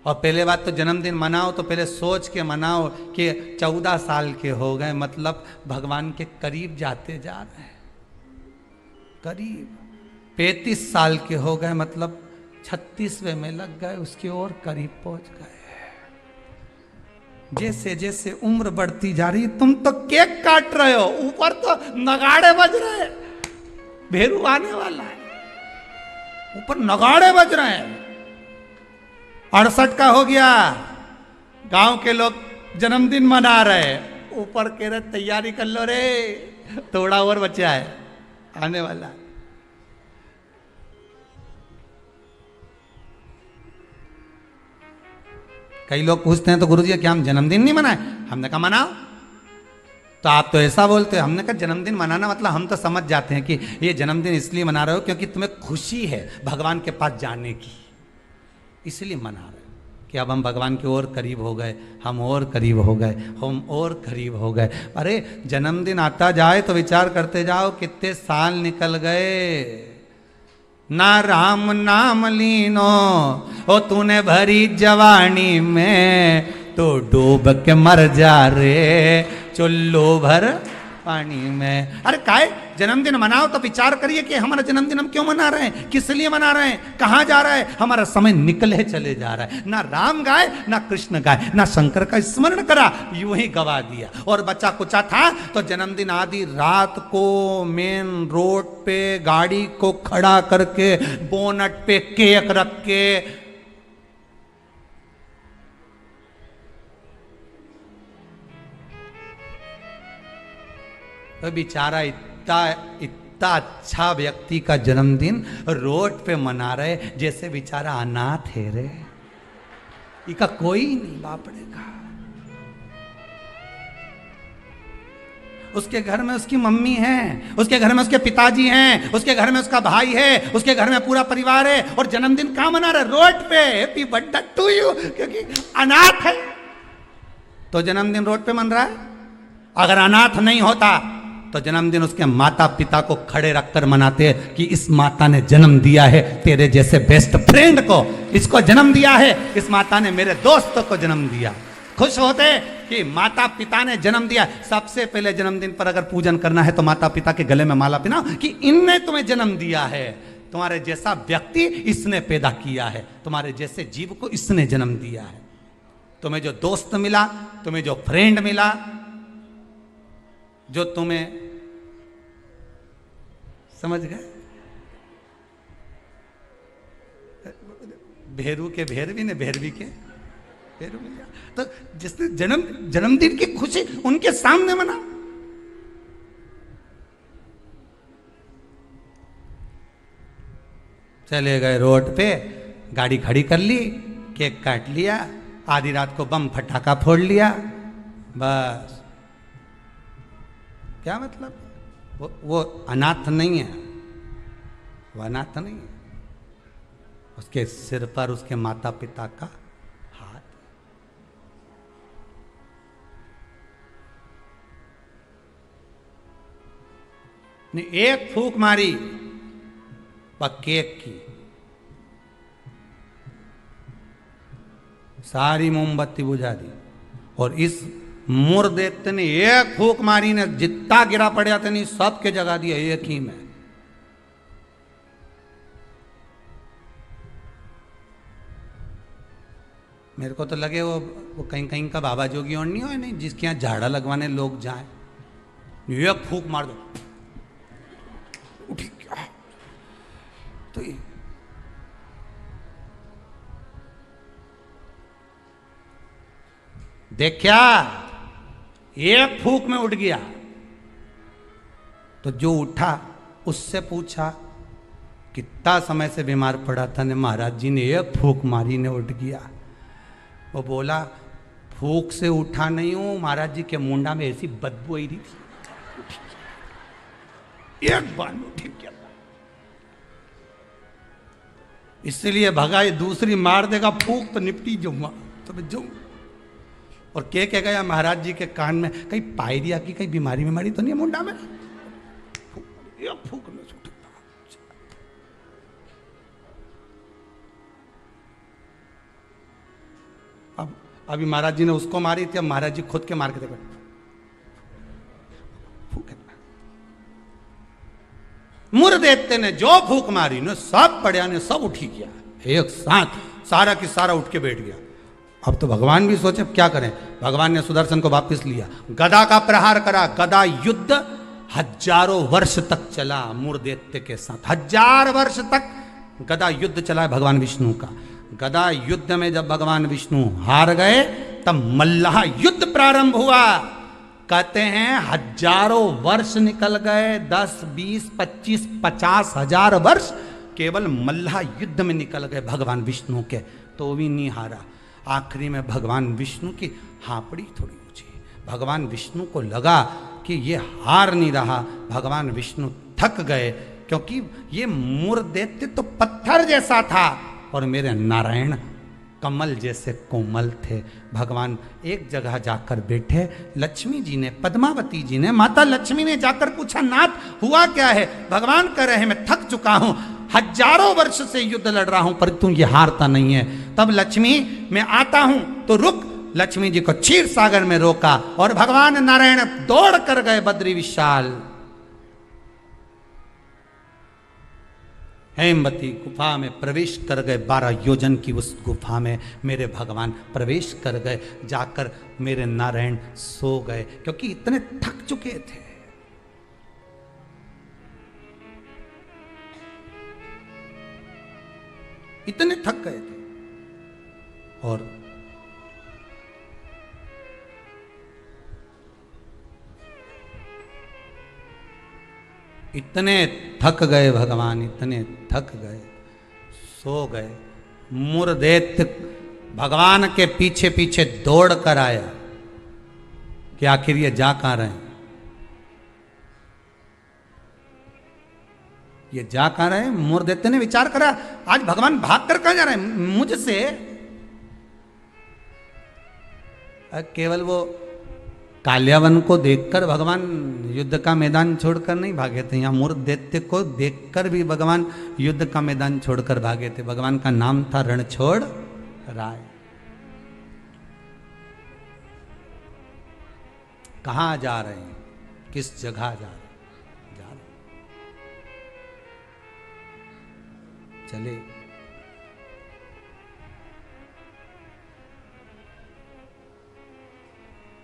और पहले बात तो जन्मदिन मनाओ तो पहले सोच के मनाओ कि 14 साल के हो गए, मतलब भगवान के करीब जाते जा रहे हैं, करीब 35 साल के हो गए, मतलब 36वें में लग गए, उसकी ओर करीब पहुंच गए। जैसे जैसे उम्र बढ़ती जा रही, तुम तो केक काट रहे हो, ऊपर तो नगाड़े बज रहे हैं, भेरू आने वाला है, ऊपर नगाड़े बज रहे हैं। 68 का हो गया, गांव के लोग जन्मदिन मना रहे, ऊपर कह रहे तैयारी कर लो रे, थोड़ा और बचा है, आने वाला है। कई लोग पूछते हैं तो गुरुजी क्या हम जन्मदिन नहीं मनाए? हमने कहा मनाओ। तो आप तो ऐसा बोलते हो। हमने कहा जन्मदिन मनाना मतलब हम तो समझ जाते हैं कि ये जन्मदिन इसलिए मना रहे हो क्योंकि तुम्हें खुशी है भगवान के पास जाने की, इसलिए मना रहे हो कि अब हम भगवान के और करीब हो गए, हम और करीब हो गए, हम और करीब हो गए। अरे जन्मदिन आता जाए तो विचार करते जाओ कितने साल निकल गए। ना राम नाम लीनो ओ तूने भरी जवानी में, तो डूब के मर जा रे चुल्लू भर पानी में। अरे काय जन्मदिन मनाओ तो विचार करिए कि हमारा जन्मदिन हम क्यों मना रहे हैं, किस लिए मना रहे हैं, कहाँ जा रहा है, हमारा समय निकले चले जा रहा है। ना राम गाए ना कृष्ण गाए ना शंकर का स्मरण करा, यूं ही गवा दिया। और बच्चा कुचा था तो जन्मदिन आदि रात को मेन रोड पे गाड़ी को खड़ा करके बोनट पे केक रख के तो बेचारा इतना अच्छा व्यक्ति का जन्मदिन रोड पे मना रहे जैसे बेचारा अनाथ है रे, इसका कोई नहीं बापड़े का। उसके घर में उसकी मम्मी है, उसके घर में उसके पिताजी हैं, उसके घर में उसका भाई है, उसके घर में पूरा परिवार है, और जन्मदिन कहाँ मना रहे? रोड पे। हैप्पी बर्थडे टू यू, क्योंकि अनाथ है तो जन्मदिन रोड पे मन रहा है। अगर अनाथ नहीं होता तो जन्मदिन उसके माता पिता को खड़े रखकर मनाते कि इस माता ने जन्म दिया है तेरे जैसे बेस्ट फ्रेंड को, इसको जन्म दिया है, इस माता ने मेरे दोस्तों को जन्म दिया। खुश होते कि माता पिता ने जन्म दिया। सबसे पहले जन्मदिन पर अगर पूजन करना है तो माता पिता के गले में माला पहनाओ कि इनने तुम्हें जन्म दिया है, तुम्हारे जैसा व्यक्ति इसने पैदा किया है, तुम्हारे जैसे जीव को इसने जन्म दिया है। तुम्हें जो दोस्त मिला, तुम्हें जो फ्रेंड मिला, जो तुम्हें समझ गए, भेरू के भेरवी ने भेरवी के भेरू मिल गया। तो जिसने जन्मदिन की खुशी उनके सामने मना। चले गए रोड पे, गाड़ी खड़ी कर ली, केक काट लिया, आधी रात को बम फटाका फोड़ लिया, बस। क्या मतलब? वो अनाथ नहीं है, वो अनाथ नहीं है, उसके सिर पर उसके माता पिता का हाथ। ने एक फूंक मारी केक की, सारी मोमबत्ती बुझा दी। और इस मुर्देते ने एक फूंक मारी ने जितना गिरा पड़ा था नहीं सबके जगा दिया एक ही में। मेरे को तो लगे वो कहीं कहीं का बाबा जोगी और नहीं हो, नहीं जिसके यहाँ झाड़ा लगवाने लोग जाए, एक फूंक मार दो, उठी तो ये देखा, एक फूंक में उठ गया। तो जो उठा उससे पूछा कितना समय से बीमार पड़ा था ने, महाराज जी ने एक फूंक मारी ने उठ गया। वो बोला फूंक से उठा नहीं हूं, महाराज जी के मुंडा में ऐसी बदबू आई रही थी, एक बार में उठ गया। इसलिए भगाई, दूसरी मार देगा फूंक तो निपटी जाऊंगा, तो मैं जाऊं। और के कह गया महाराज जी के कान में, कहीं पायरिया की कहीं बीमारी बीमारी तो नहीं है मुंडा में? फूंक में छूट। अब अभी महाराज जी ने उसको मारी थी, अब महाराज जी खुद के मार के देखो, मुर देते ने जो फूंक मारी ने सब पड़िया ने सब उठी गया एक साथ, सारा की सारा उठ के बैठ गया। अब तो भगवान भी सोचे क्या करें। भगवान ने सुदर्शन को वापस लिया, गदा का प्रहार करा। गदा युद्ध हजारों वर्ष तक चला मूर्दैत्य के साथ, 1000 वर्ष तक गदा युद्ध चला है भगवान विष्णु का। गदा युद्ध में जब भगवान विष्णु हार गए तब मल्लाह युद्ध प्रारंभ हुआ। कहते हैं हजारों वर्ष निकल गए, 10, 20, 25, 50,000 वर्ष केवल मल्लाह युद्ध में निकल गए भगवान विष्णु के, तो भी नहीं हारा। आखिरी में भगवान विष्णु की हापड़ी थोड़ी ऊंची, भगवान विष्णु को लगा कि ये हार नहीं रहा। भगवान विष्णु थक गए, क्योंकि ये मूर्दैत्य तो पत्थर जैसा था और मेरे नारायण कमल जैसे कोमल थे। भगवान एक जगह जाकर बैठे। लक्ष्मी जी ने, पद्मावती जी ने, माता लक्ष्मी ने जाकर पूछा, नाथ हुआ क्या है? भगवान कह रहे हैं मैं थक चुका हूं, हजारों वर्ष से युद्ध लड़ रहा हूं पर तू ये हारता नहीं है। तब लक्ष्मी मैं आता हूं तो रुक। लक्ष्मी जी को क्षीर सागर में रोका और भगवान नारायण दौड़ कर गए बद्री विशाल। हेमवती गुफा में प्रवेश कर गए, 12 योजन की उस गुफा में मेरे भगवान प्रवेश कर गए। जाकर मेरे नारायण सो गए, क्योंकि इतने थक चुके थे। इतने थक गए थे और इतने थक गए भगवान, इतने थक गए, सो गए। मूर्दैत्य भगवान के पीछे पीछे दौड़ कर आया कि आखिर ये जा कहां रहे हैं, ये जा कहां रहे हैं। मूर्दैत्य ने विचार करा, आज भगवान भाग कर कहां जा रहे हैं मुझसे। केवल वो काल्यावन को देखकर भगवान युद्ध का मैदान छोड़कर नहीं भागे थे, यहाँ मूर्दैत्य को देखकर भी भगवान युद्ध का मैदान छोड़कर भागे थे। भगवान का नाम था रणछोड़ राय। कहाँ जा रहे हैं, किस जगह जा रहे हैं? जा रहे चले।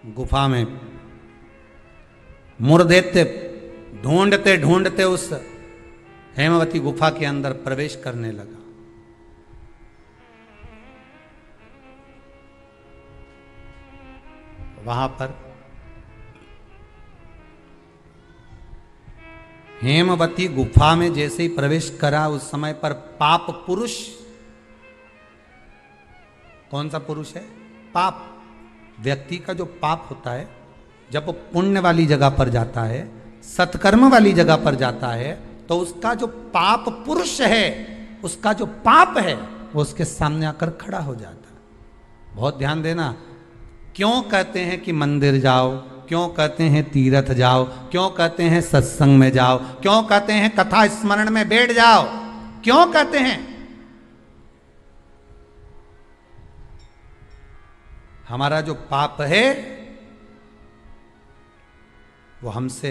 गुफा में मूर्दैत्य ढूंढते ढूंढते उस हेमवती गुफा के अंदर प्रवेश करने लगा। वहां पर हेमवती गुफा में जैसे ही प्रवेश करा, उस समय पर पाप पुरुष, कौन सा पुरुष है? पाप व्यक्ति का जो पाप होता है, जब वो पुण्य वाली जगह पर जाता है, सत्कर्म वाली जगह पर जाता है, तो उसका जो पाप पुरुष है, उसका जो पाप है, वो उसके सामने आकर खड़ा हो जाता है। बहुत ध्यान देना। क्यों कहते हैं कि मंदिर जाओ, क्यों कहते हैं तीर्थ जाओ, क्यों कहते हैं सत्संग में जाओ, क्यों कहते हैं कथा स्मरण में बैठ जाओ, क्यों कहते हैं? हमारा जो पाप है वो हमसे,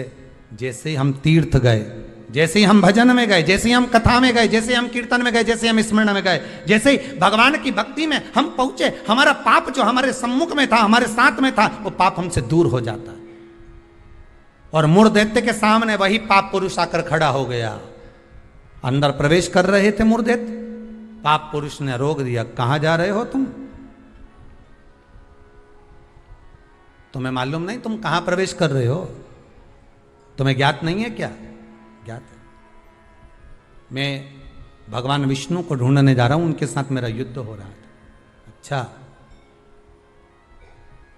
जैसे ही हम तीर्थ गए, जैसे ही हम भजन में गए, जैसे ही हम कथा में गए, जैसे ही हम कीर्तन में गए, जैसे ही हम स्मरण में गए, जैसे ही भगवान की भक्ति में हम पहुंचे, हमारा पाप जो हमारे सम्मुख में था, हमारे साथ में था, वो पाप हमसे दूर हो जाता है। और मूर्दैत्य के सामने वही पाप पुरुष आकर खड़ा हो गया। अंदर प्रवेश कर रहे थे मुर्देत, पाप पुरुष ने रोक दिया, कहां जा रहे हो तुम? तुम्हें मालूम नहीं तुम कहां प्रवेश कर रहे हो? तुम्हें ज्ञात नहीं है क्या? ज्ञात है। मैं भगवान विष्णु को ढूंढने जा रहा हूं, उनके साथ मेरा युद्ध हो रहा था। अच्छा,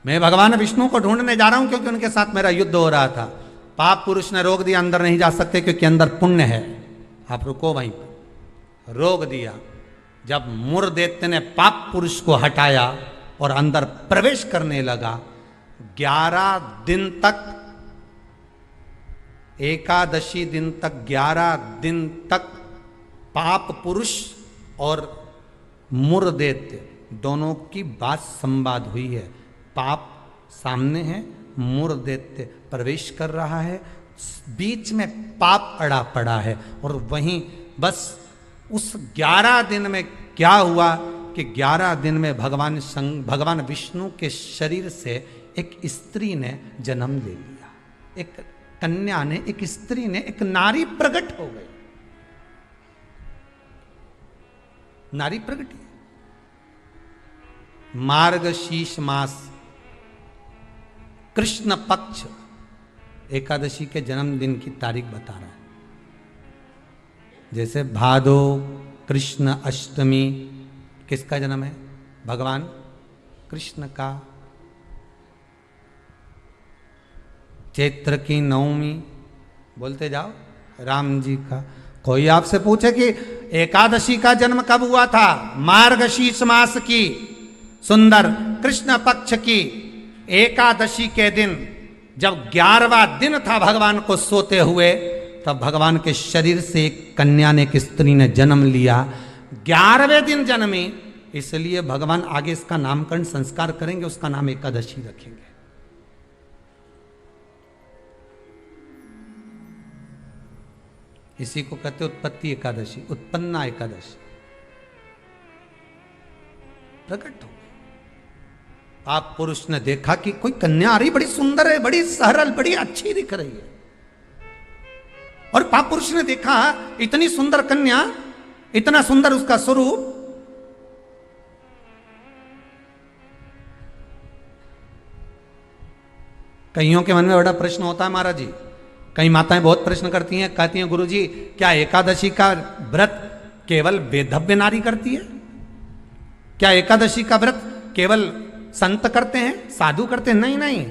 मैं भगवान विष्णु को ढूंढने जा रहा हूं क्योंकि उनके साथ मेरा युद्ध हो रहा था। पाप पुरुष ने रोक दिया, अंदर नहीं जा सकते क्योंकि अंदर पुण्य है, आप रुको वहीं पर। रोक दिया। जब मुरदैत्य ने पाप पुरुष को हटाया और अंदर प्रवेश करने लगा, 11 दिन तक, एकादशी दिन तक, 11 दिन तक पाप पुरुष और मुरदैत्य दोनों की बात संवाद हुई है। पाप सामने है, मुरदैत्य प्रवेश कर रहा है, बीच में पाप अड़ा पड़ा है। और वहीं बस उस 11 दिन में क्या हुआ कि 11 दिन में भगवान विष्णु के शरीर से एक स्त्री ने जन्म ले लिया, एक कन्या ने, एक स्त्री ने, एक नारी प्रकट हो गई। नारी प्रकट, मार्गशीर्ष मास कृष्ण पक्ष एकादशी के जन्मदिन की तारीख बता रहा है। जैसे भादो कृष्ण अष्टमी किसका जन्म है? भगवान कृष्ण का। चैत्र की नवमी बोलते जाओ, राम जी का। कोई आपसे पूछे कि एकादशी का जन्म कब हुआ था? मार्गशीर्ष मास की सुंदर कृष्ण पक्ष की एकादशी के दिन, जब 11वां दिन था भगवान को सोते हुए, तब भगवान के शरीर से एक कन्या ने, एक स्त्री ने जन्म लिया। 11वें दिन जन्मी, इसलिए भगवान आगे इसका नामकरण संस्कार करेंगे, उसका नाम एकादशी रखेंगे। इसी को कहते उत्पत्ति एकादशी, उत्पन्ना एकादशी। प्रकट हो आप पुरुष ने देखा कि कोई कन्या आ रही, बड़ी सुंदर है, बड़ी सरल, बड़ी अच्छी दिख रही है। और पाप पुरुष ने देखा इतनी सुंदर कन्या, इतना सुंदर उसका स्वरूप, कईयों के मन में बड़ा प्रश्न होता है महाराज जी। कई माताएं बहुत प्रश्न करती हैं, कहती हैं गुरु जी क्या एकादशी का व्रत केवल वेदव्य नारी करती है? क्या एकादशी का व्रत केवल संत करते हैं, साधु करते हैं? नहीं नहीं,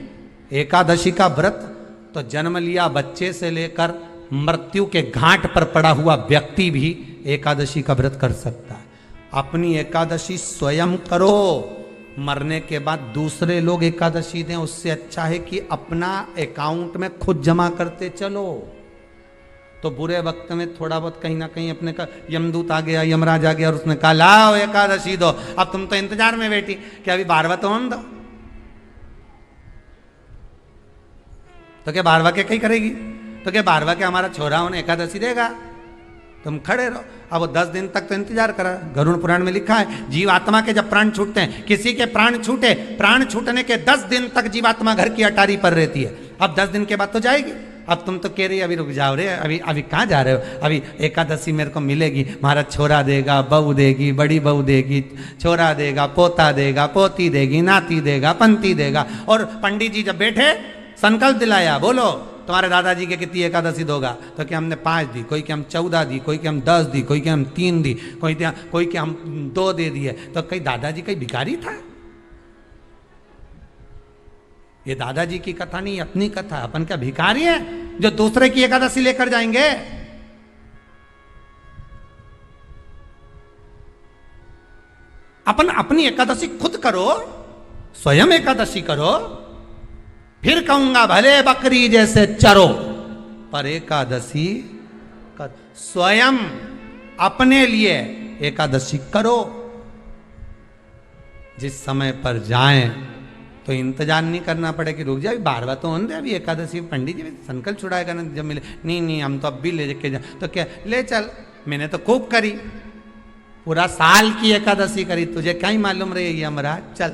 एकादशी का व्रत तो जन्म लिया बच्चे से लेकर मृत्यु के घाट पर पड़ा हुआ व्यक्ति भी एकादशी का व्रत कर सकता है। अपनी एकादशी स्वयं करो, मरने के बाद दूसरे लोग एकादशी दें, उससे अच्छा है कि अपना अकाउंट में खुद जमा करते चलो। तो बुरे वक्त में थोड़ा बहुत कहीं ना कहीं अपने का यमदूत आ गया, यमराज आ गया और उसने कहा लाओ एकादशी दो। अब तुम तो इंतजार में बैठी कि अभी 12वां तो हम दो, तो क्या 12वां के कहीं करेगी? तो क्या 12वां के हमारा छोरा होने एकादशी देगा? तुम खड़े रहो। अब वो 10 दिन तक तो इंतजार करा। गरुड़ पुराण में लिखा है जीवात्मा के जब प्राण छूटते हैं, किसी के प्राण छूटे, प्राण छूटने के 10 दिन तक जीवात्मा घर की अटारी पर रहती है। अब 10 दिन के बाद तो जाएगी। अब तुम तो कह रही अभी रुक जाओ रे, अभी कहाँ जा रहे हो? अभी एकादशी मेरे को मिलेगी, हमारा छोरा देगा, बहू देगी, बड़ी बहू देगी, छोरा देगा, पोता देगा, पोती देगी, नाती देगा, पंती देगा। और पंडित जी जब बैठे संकल्प दिलाया, बोलो तुम्हारे दादाजी के कितनी एकादशी दोगा? तो क्या हमने 5 दी, कोई के हम 14 दी, कोई के हम 10 दी, कोई के हम 3 दी, कोई के हम 2 दे दिए। तो कहीं दादाजी कहीं भिखारी था? ये दादाजी की कथा नहीं, अपनी कथा। अपन क्या भिखारी है जो दूसरे की एकादशी लेकर जाएंगे? अपन अपनी एकादशी खुद करो, स्वयं एकादशी करो, फिर कहूंगा भले बकरी जैसे चरो, पर एकादशी कर। स्वयं अपने लिए एकादशी करो। जिस समय पर जाएं तो इंतजार नहीं करना पड़े कि रुक जाए 12वां तो होने दे, अभी एकादशी पंडित जी संकल्प छुड़ाएगा ना जब मिले। नहीं हम तो अब भी ले के जा। तो क्या ले चल, मैंने तो खूब करी, पूरा साल की एकादशी करी, तुझे क्या ही मालूम रहेगी हमारा? चल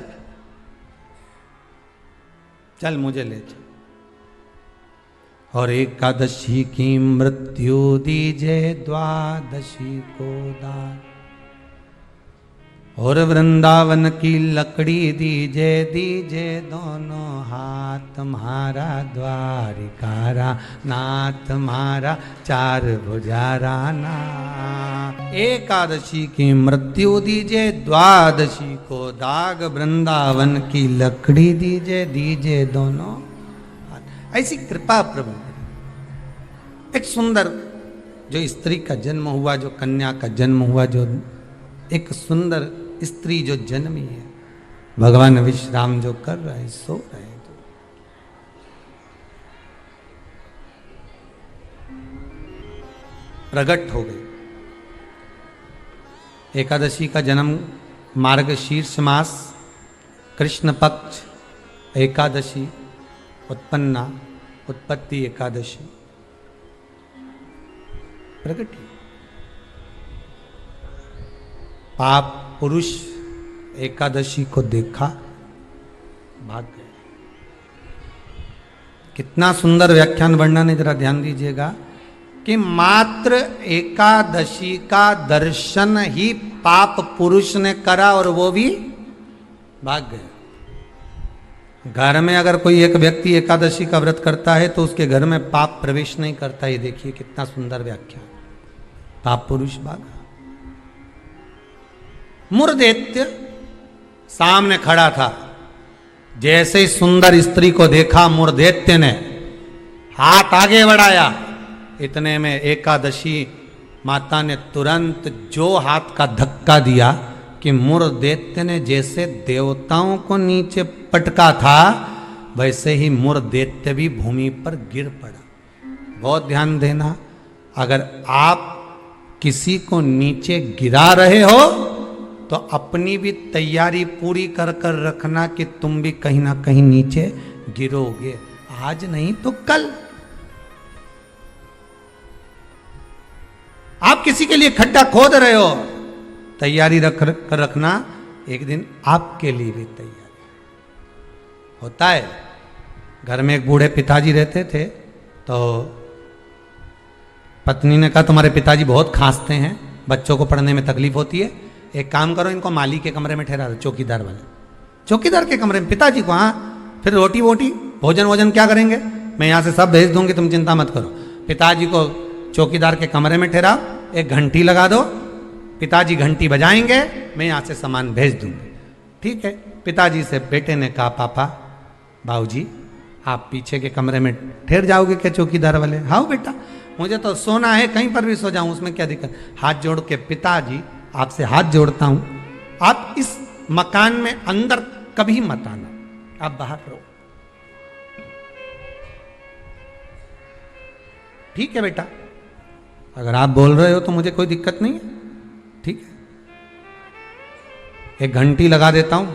चल मुझे ले चल। और एकादशी की मृत्यु दीजे द्वादशी को दान, और वृंदावन की लकड़ी दीजे दीजे दोनों हाथ, मारा द्वारिकारा नाथ मारा चार भुजारा ना। एकादशी की मृत्यु दीजे द्वादशी को दाग, वृंदावन की लकड़ी दीजे दीजे दोनों हाथ। ऐसी कृपा प्रभु। एक सुंदर जो स्त्री का जन्म हुआ, जो कन्या का जन्म हुआ, जो एक सुंदर स्त्री जो जन्मी है, भगवान विश्राम जो कर रहे हैं, सो रहे हैं, प्रकट हो गई। एकादशी का जन्म मार्गशीर्ष मास कृष्ण पक्ष एकादशी उत्पन्ना, उत्पत्ति एकादशी प्रकट। पाप पुरुष एकादशी को देखा, भाग गए। कितना सुंदर व्याख्यान वर्णन है, जरा ध्यान दीजिएगा कि मात्र एकादशी का दर्शन ही पाप पुरुष ने करा और वो भी भाग गए। घर में अगर कोई एक व्यक्ति एकादशी का व्रत करता है तो उसके घर में पाप प्रवेश नहीं करता। ये देखिए कितना सुंदर व्याख्यान। पाप पुरुष भागा। मुरदैत्य सामने खड़ा था। जैसे ही सुंदर स्त्री को देखा, मुरदैत्य ने हाथ आगे बढ़ाया। इतने में एकादशी माता ने तुरंत जो हाथ का धक्का दिया कि मुरदैत्य ने जैसे देवताओं को नीचे पटका था, वैसे ही मुरदैत्य भी भूमि पर गिर पड़ा। बहुत ध्यान देना, अगर आप किसी को नीचे गिरा रहे हो तो अपनी भी तैयारी पूरी कर कर रखना कि तुम भी कहीं ना कहीं नीचे गिरोगे, आज नहीं तो कल। आप किसी के लिए खड्डा खोद रहे हो, तैयारी रख कर रखना, एक दिन आपके लिए भी तैयारी होता है। घर में एक बूढ़े पिताजी रहते थे, तो पत्नी ने कहा तुम्हारे पिताजी बहुत खांसते हैं, बच्चों को पढ़ने में तकलीफ होती है, एक काम करो इनको माली के कमरे में ठहरा दो, चौकीदार वाले, चौकीदार के कमरे में पिताजी को। हाँ, फिर रोटी वोटी भोजन वोजन क्या करेंगे, मैं यहाँ से सब भेज दूंगी, तुम चिंता मत करो। पिताजी को चौकीदार के कमरे में ठहराओ, एक घंटी लगा दो, पिताजी घंटी बजाएंगे, मैं यहाँ से सामान भेज दूंगी। ठीक है। पिताजी से बेटे ने कहा पापा बाबूजी आप पीछे के कमरे में ठहर जाओगे क्या चौकीदार वाले? हाँ बेटा, मुझे तो सोना है, कहीं पर भी सो जाऊं, उसमें क्या दिक्कत। हाथ जोड़ के पिताजी आपसे हाथ जोड़ता हूं, आप इस मकान में अंदर कभी मत आना, आप बाहर रहो। ठीक है बेटा, अगर आप बोल रहे हो तो मुझे कोई दिक्कत नहीं है। ठीक है, एक घंटी लगा देता हूं,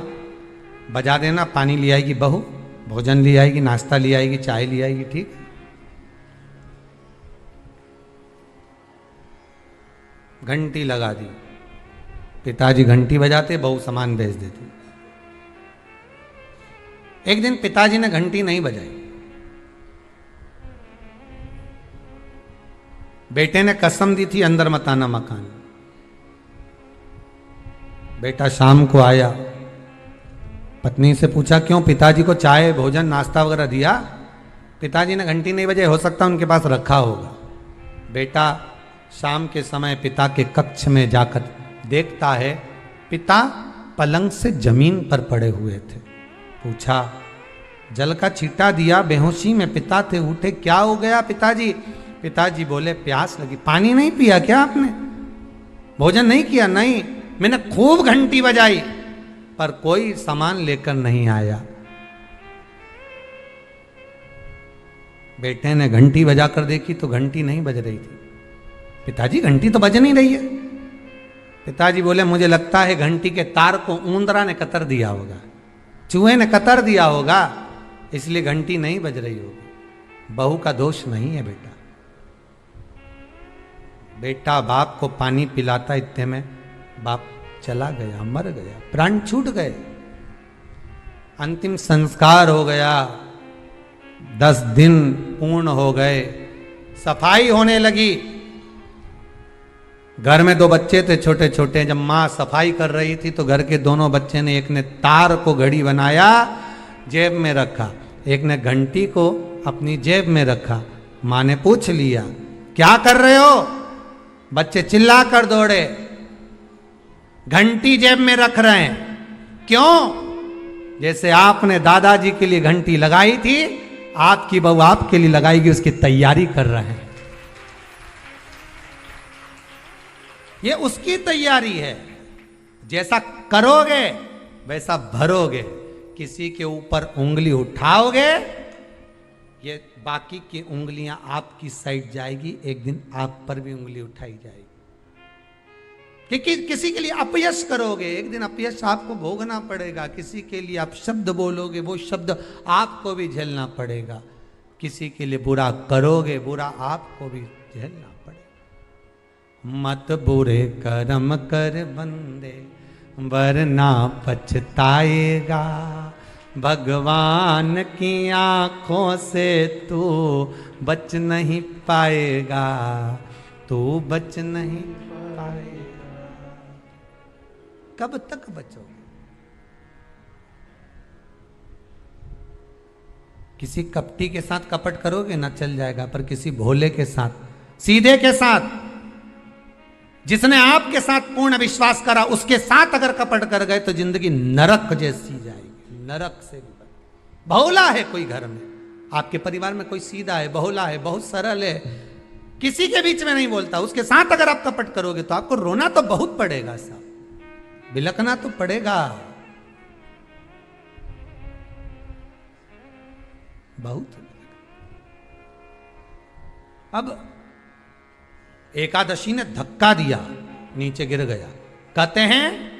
बजा देना, पानी ले आएगी बहू, भोजन ले आएगी, नाश्ता ले आएगी, चाय ले आएगी। ठीक है। घंटी लगा दी, पिताजी घंटी बजाते, बहू सामान भेज देती। एक दिन पिताजी ने घंटी नहीं बजाई, बेटे ने कसम दी थी अंदर मत आना मकान। बेटा शाम को आया, पत्नी से पूछा क्यों, पिताजी को चाय भोजन नाश्ता वगैरह दिया? पिताजी ने घंटी नहीं बजाई, हो सकता उनके पास रखा होगा। बेटा शाम के समय पिता के कक्ष में जाकर देखता है पिता पलंग से जमीन पर पड़े हुए थे। पूछा, जल का छींटा दिया, बेहोशी में पिता थे, उठे, क्या हो गया पिताजी? पिताजी बोले प्यास लगी। पानी नहीं पिया क्या आपने? भोजन नहीं किया? नहीं, मैंने खूब घंटी बजाई पर कोई सामान लेकर नहीं आया। बेटे ने घंटी बजाकर देखी तो घंटी नहीं बज रही थी। पिताजी घंटी तो बज नहीं रही है। पिताजी बोले मुझे लगता है घंटी के तार को ऊंदरा ने कतर दिया होगा, चूहे ने कतर दिया होगा, इसलिए घंटी नहीं बज रही होगी। बहू का दोष नहीं है बेटा। बेटा बाप को पानी पिलाता, इतने में बाप चला गया, मर गया, प्राण छूट गए, अंतिम संस्कार हो गया। 10 दिन पूर्ण हो गए, सफाई होने लगी। घर में 2 बच्चे थे छोटे छोटे। जब माँ सफाई कर रही थी तो घर के दोनों बच्चे ने, एक ने तार को घड़ी बनाया, जेब में रखा, एक ने घंटी को अपनी जेब में रखा। माँ ने पूछ लिया, क्या कर रहे हो? बच्चे चिल्ला कर दौड़े, घंटी जेब में रख रहे हैं। क्यों? जैसे आपने दादाजी के लिए घंटी लगाई थी, आपकी बहू आपके लिए लगाएगी, उसकी तैयारी कर रहे हैं। ये उसकी तैयारी है। जैसा करोगे वैसा भरोगे। किसी के ऊपर उंगली उठाओगे, ये बाकी की उंगलियां आपकी साइड जाएगी, एक दिन आप पर भी उंगली उठाई जाएगी। किसी के लिए अपयश करोगे, एक दिन अपयश आपको भोगना पड़ेगा। किसी के लिए आप शब्द बोलोगे, वो शब्द आपको भी झेलना पड़ेगा। किसी के लिए बुरा करोगे, बुरा आपको भी झेलना पड़ेगा। मत बुरे कर्म कर बंदे, वरना पछताएगा। भगवान की आंखों से तू बच नहीं पाएगा, तू बच नहीं पाएगा। कब तक बचोगे? किसी कपटी के साथ कपट करोगे ना, चल जाएगा, पर किसी भोले के साथ, सीधे के साथ, जिसने आपके साथ पूर्ण विश्वास करा, उसके साथ अगर कपट कर गए तो जिंदगी नरक जैसी जाएगी, नरक से भी। भोला है कोई घर में, आपके परिवार में कोई सीधा है, भोला है, बहुत सरल है, किसी के बीच में नहीं बोलता, उसके साथ अगर आप कपट करोगे तो आपको रोना तो बहुत पड़ेगा साहब, बिलखना तो पड़ेगा बहुत। अब एकादशी ने धक्का दिया, नीचे गिर गया। कहते हैं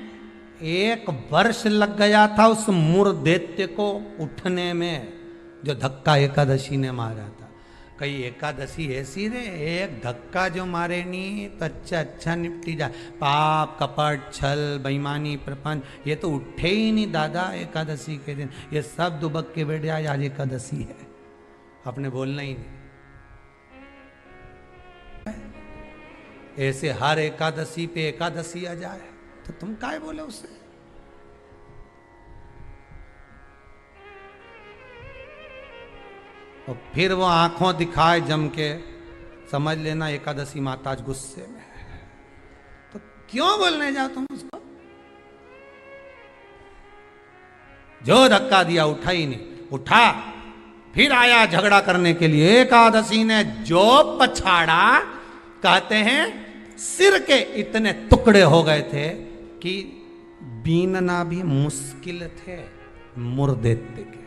1 वर्ष लग गया था उस मूर दैत्य को उठने में, जो धक्का एकादशी ने मारा था। कई एकादशी ऐसी रे, एक धक्का जो मारे नहीं तो अच्छा निपटी जाए। पाप, कपट, छल, बेईमानी, प्रपंच, ये तो उठे ही नहीं दादा एकादशी के दिन। ये सब दुबक के बैठ जाए, आज एकादशी है, आपने बोलना ही नहीं। ऐसे हर एकादशी पे एकादशी आ जाए तो तुम काय बोले उसे? और फिर वो आंखों दिखाए जम के, समझ लेना एकादशी माता आज गुस्से में है। तो क्यों बोलने जाओ तुम उसको? जो धक्का दिया उठा ही नहीं, उठा फिर आया झगड़ा करने के लिए। एकादशी ने जो पछाड़ा, कहते हैं सिर के इतने टुकड़े हो गए थे कि बीनना भी मुश्किल थे मुर्दैत्य के।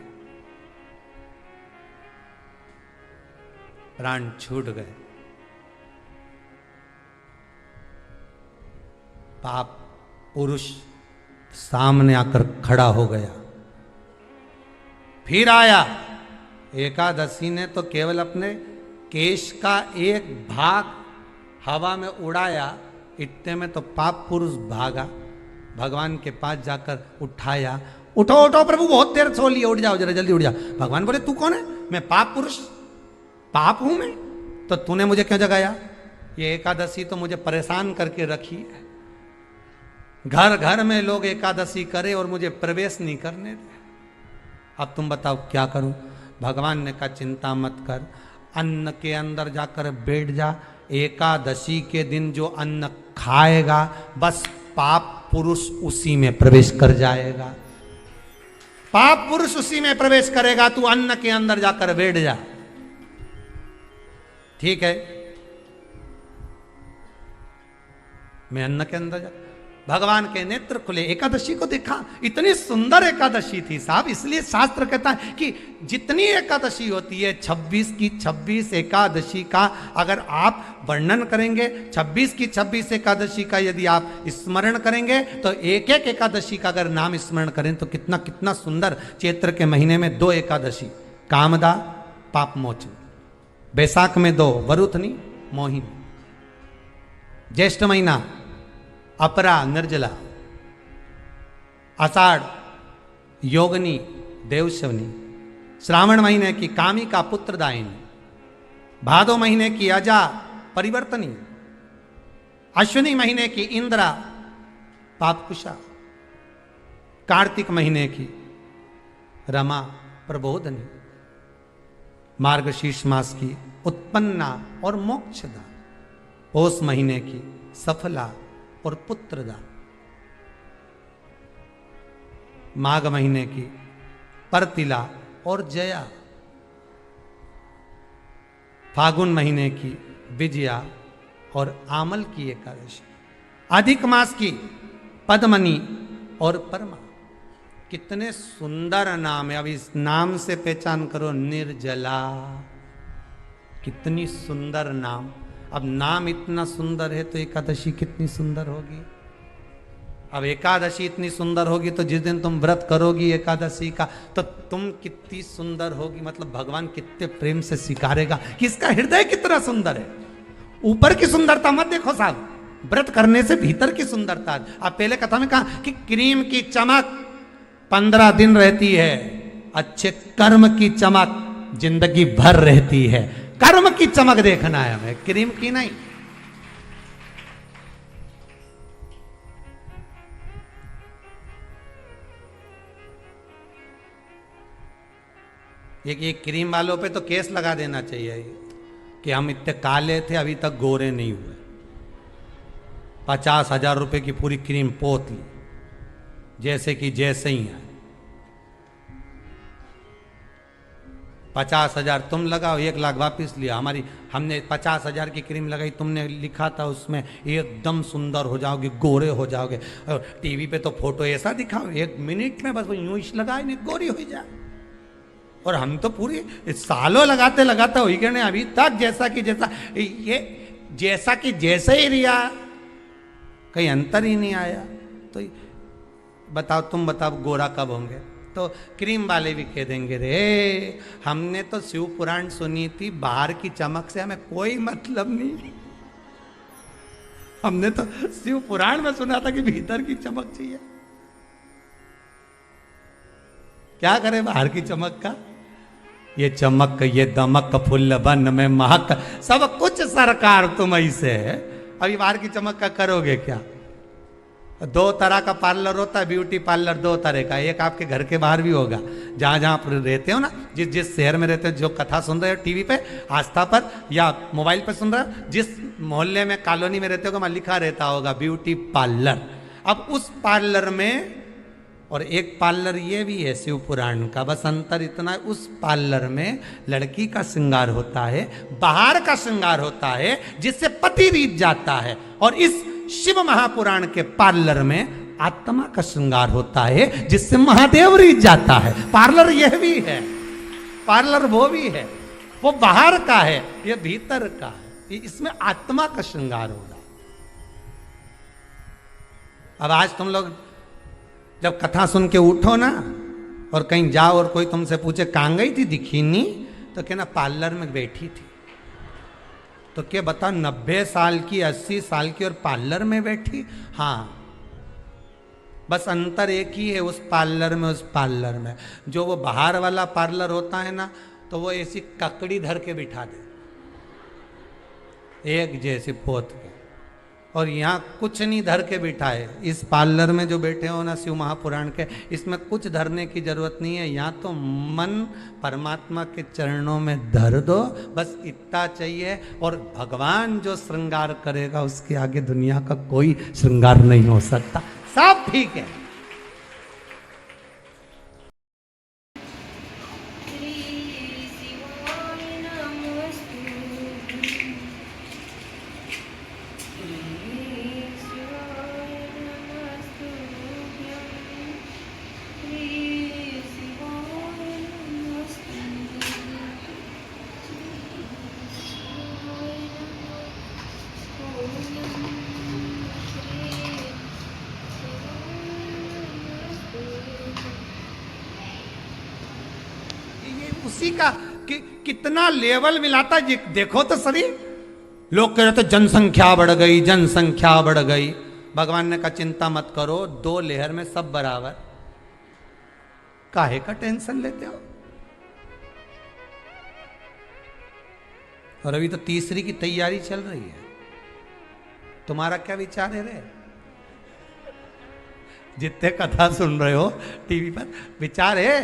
प्राण छूट गए। पाप पुरुष सामने आकर खड़ा हो गया। फिर आया। एकादशी ने तो केवल अपने केश का एक भाग हवा में उड़ाया, इतने में तो पाप पुरुष भागा, भगवान के पास जाकर उठाया। उठो उठो प्रभु, बहुत देर सो लिए, उठ जाओ जरा जल्दी उठ जाओ। भगवान बोले तू कौन है? मैं पाप पुरुष, पाप हूं मैं, तो तूने मुझे क्यों जगाया? ये एकादशी तो मुझे परेशान करके रखी है। घर घर में लोग एकादशी करे और मुझे प्रवेश नहीं करने दे। अब तुम बताओ क्या करूं? भगवान ने कहा चिंता मत कर, अन्न के अंदर जाकर बैठ जा। एकादशी के दिन जो अन्न खाएगा, बस पाप पुरुष उसी में प्रवेश कर जाएगा। पाप पुरुष उसी में प्रवेश करेगा, तू अन्न के अंदर जाकर बैठ जा। ठीक है, मैं अन्न के अंदर जा। भगवान के नेत्र खुले, एकादशी को देखा, इतनी सुंदर एकादशी थी साहब। इसलिए शास्त्र कहता है कि जितनी एकादशी होती है, 26 की 26 एकादशी का अगर आप वर्णन करेंगे, 26 की 26 एकादशी का यदि आप स्मरण करेंगे, तो एक एक एकादशी का अगर नाम स्मरण करें तो कितना कितना सुंदर। चैत्र के महीने में 2 एकादशी, कामदा पाप मोचन। बैसाख में 2, वरुथनी मोहिनी। ज्येष्ठ महीना अपरा निर्जला। आषाढ़ योगनी देवशवनी। श्रावण महीने की कामी का पुत्रदायिनी, भादो महीने की अजा परिवर्तनी, अश्विनी महीने की इंद्रा पापकुशा, कार्तिक महीने की रमा प्रबोधनी, मार्गशीर्ष मास की उत्पन्ना और मोक्षदा, पौष महीने की सफला और पुत्रदा, माघ महीने की परतिला और जया, फागुन महीने की विजया और आमल की एकादशी, अधिक मास की पद्मनी और परमा। कितने सुंदर नाम है। अब इस नाम से पहचान करो, निर्जला, कितनी सुंदर नाम। अब नाम इतना सुंदर है तो एकादशी कितनी सुंदर होगी। अब एकादशी इतनी सुंदर होगी तो जिस दिन तुम व्रत करोगी एकादशी का तो तुम कितनी सुंदर होगी। मतलब भगवान कितने प्रेम से स्वीकारेगा कि इसका हृदय कितना सुंदर है। ऊपर की सुंदरता मत देखो साहब, व्रत करने से भीतर की सुंदरता। आप पहले कथा में कहा कि क्रीम की चमक 15 दिन रहती है, अच्छे कर्म की चमक जिंदगी भर रहती है। कर्म की चमक देखना है हमें, क्रीम की नहीं। ये क्रीम वालों पे तो केस लगा देना चाहिए कि हम इतने काले थे अभी तक गोरे नहीं हुए। 50,000 रुपए की पूरी क्रीम पोत ली, जैसे कि जैसे ही है। 50,000 तुम लगाओ, 1 लाख वापिस लिया। हमने 50,000 की क्रीम लगाई, तुमने लिखा था उसमें एकदम सुंदर हो जाओगे, गोरे हो जाओगे। और टीवी पे तो फोटो ऐसा दिखाओ 1 मिनट में बस यूं ही लगाए नहीं गोरी हो जाए। और हम तो पूरी सालों लगाते लगाते हुई गए अभी तक जैसा कि जैसा, ये जैसा कि जैसे ही रिया, कहीं अंतर ही नहीं आया। तो बताओ, तुम बताओ गोरा कब होंगे। तो क्रीम वाले भी कह देंगे रे हमने तो शिव पुराण सुनी थी, बाहर की चमक से हमें कोई मतलब नहीं। हमने तो शिव पुराण में सुना था कि भीतर की चमक चाहिए। क्या करे बाहर की चमक का, ये चमक ये दमक फुल्ल बन में महक सब कुछ सरकार तुम ऐसे है। अभी बाहर की चमक का करोगे क्या। 2 तरह का पार्लर होता है, ब्यूटी पार्लर 2 तरह का। एक आपके घर के बाहर भी होगा, जहां जहां आप रहते हो ना, जिस जिस शहर में रहते हो, जो कथा सुन रहे हो टीवी पे, आस्था पर या मोबाइल पे सुन रहे हो, जिस मोहल्ले में कॉलोनी में रहते हो वहां लिखा रहता होगा ब्यूटी पार्लर। अब उस पार्लर में, और एक पार्लर ये भी है शिव पुराण का, बस अंतर इतना है, उस पार्लर में लड़की का श्रृंगार होता है, बाहर का श्रृंगार होता है जिससे पति रीत जाता है। और इस शिव महापुराण के पार्लर में आत्मा का श्रृंगार होता है जिससे महादेव रीत जाता है। पार्लर यह भी है, पार्लर वो भी है। वो बाहर का है, ये भीतर का है। इसमें आत्मा का श्रृंगार होगा। अब आज तुम लोग जब कथा सुन के उठो ना और कहीं जाओ और कोई तुमसे पूछे कहाँ गई थी, दिखी नहीं, तो कहना पार्लर में बैठी थी। तो क्या बता 90 साल की, 80 साल की और पार्लर में बैठी। हाँ, बस अंतर एक ही है उस पार्लर में, उस पार्लर में। जो वो बाहर वाला पार्लर होता है ना, तो वो ऐसी ककड़ी धर के बिठा दे, एक जैसी पोत के, और यहाँ कुछ नहीं धर के बिठाए। इस पार्लर में जो बैठे हो ना शिव महापुराण के, इसमें कुछ धरने की जरूरत नहीं है। यहाँ तो मन परमात्मा के चरणों में धर दो, बस इतना चाहिए। और भगवान जो श्रृंगार करेगा उसके आगे दुनिया का कोई श्रृंगार नहीं हो सकता। सब ठीक है। उसी का कितना लेवल मिलाता देखो तो सही। लोग कह रहे थे जनसंख्या बढ़ गई, जनसंख्या बढ़ गई। भगवान ने कहा चिंता मत करो, 2 लेयर में सब बराबर। काहे का टेंशन लेते हो। और अभी तो तीसरी की तैयारी चल रही है। तुम्हारा क्या विचार है रे? जितने कथा सुन रहे हो टीवी पर, विचार है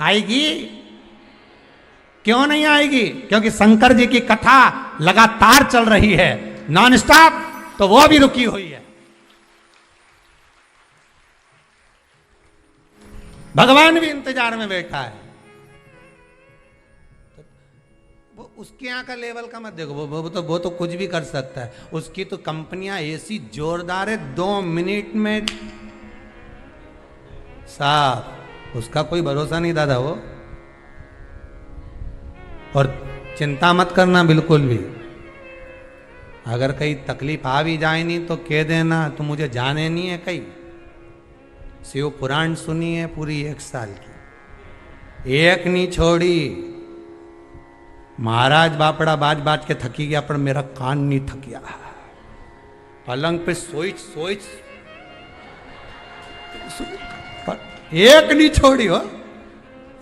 आएगी? क्यों नहीं आएगी? क्योंकि शंकर जी की कथा लगातार चल रही है, नॉन स्टॉप, तो वो भी रुकी हुई है। भगवान भी इंतजार में बैठा है। वो उसके यहाँ का लेवल का मत देखो, वो तो कुछ भी कर सकता है। उसकी तो कंपनियां ऐसी जोरदार है, 2 मिनट में साफ, उसका कोई भरोसा नहीं दादा वो। और चिंता मत करना बिल्कुल भी, अगर कहीं तकलीफ आ भी जाए नहीं तो कह देना तो मुझे जाने नहीं है कहीं। शिव पुराण सुनी है पूरी 1 साल की, एक नहीं छोड़ी। महाराज बापड़ा बाज बाज के थकी गया, पर मेरा कान नहीं थकिया। पलंग पे सोच सोच एक नहीं छोड़ी हो।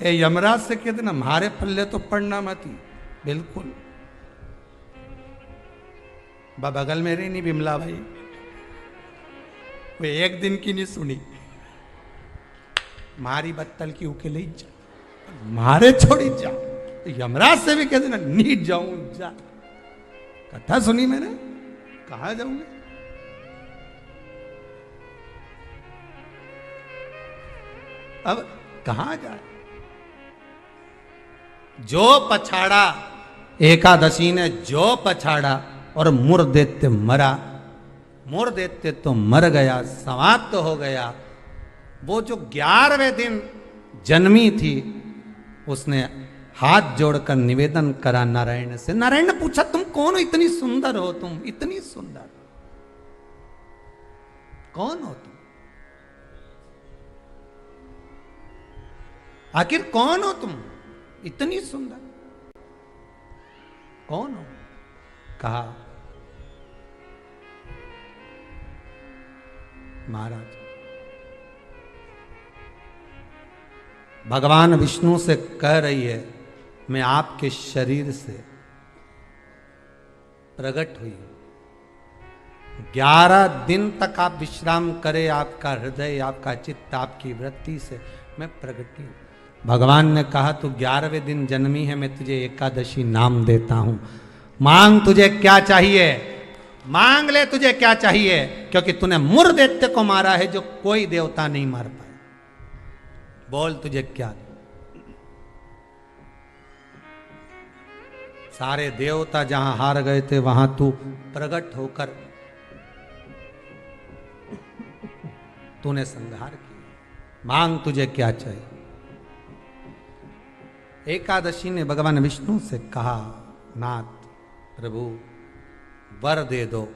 ए यमराज से कहते ना, हमारे पल्ले तो पड़ना मत ही, बिल्कुल। बगल में रही नहीं बिमला भाई, वो एक दिन की नहीं सुनी। मारी बत्तल की उकेले जा, मारे छोड़ी जा। तो यमराज से भी कहते ना, नीट जाऊं जा। कथा सुनी मैंने, कहा जाऊंगे? अब कहां जाए? जो पछाड़ा, एकादशी ने जो पछाड़ा और मुर देते मरा, मुर देते तो मर गया, समाप्त तो हो गया। वो जो 11वें दिन जन्मी थी, उसने हाथ जोड़कर निवेदन करा नारायण से। नारायण ने पूछा, तुम कौन हो? इतनी सुंदर हो तुम, इतनी सुंदर, कौन हो तुम? आखिर कौन हो तुम, इतनी सुंदर, कौन हो? कहा, महाराज भगवान विष्णु से कह रही है, मैं आपके शरीर से प्रकट हुई हूं। 11 दिन तक आप विश्राम करें, आपका हृदय, आपका चित्त, आपकी वृत्ति से मैं प्रकट हूं। भगवान ने कहा, तू 11वें दिन जन्मी है, मैं तुझे एकादशी नाम देता हूं। मांग, तुझे क्या चाहिए? मांग ले, तुझे क्या चाहिए? क्योंकि तूने मुर दैत्य को मारा है, जो कोई देवता नहीं मार पाए। बोल, तुझे क्या? सारे देवता जहां हार गए थे, वहां तू प्रकट होकर तूने संहार किया। मांग, तुझे क्या चाहिए? एकादशी ने भगवान विष्णु से कहा, नाथ प्रभु वर दे दो।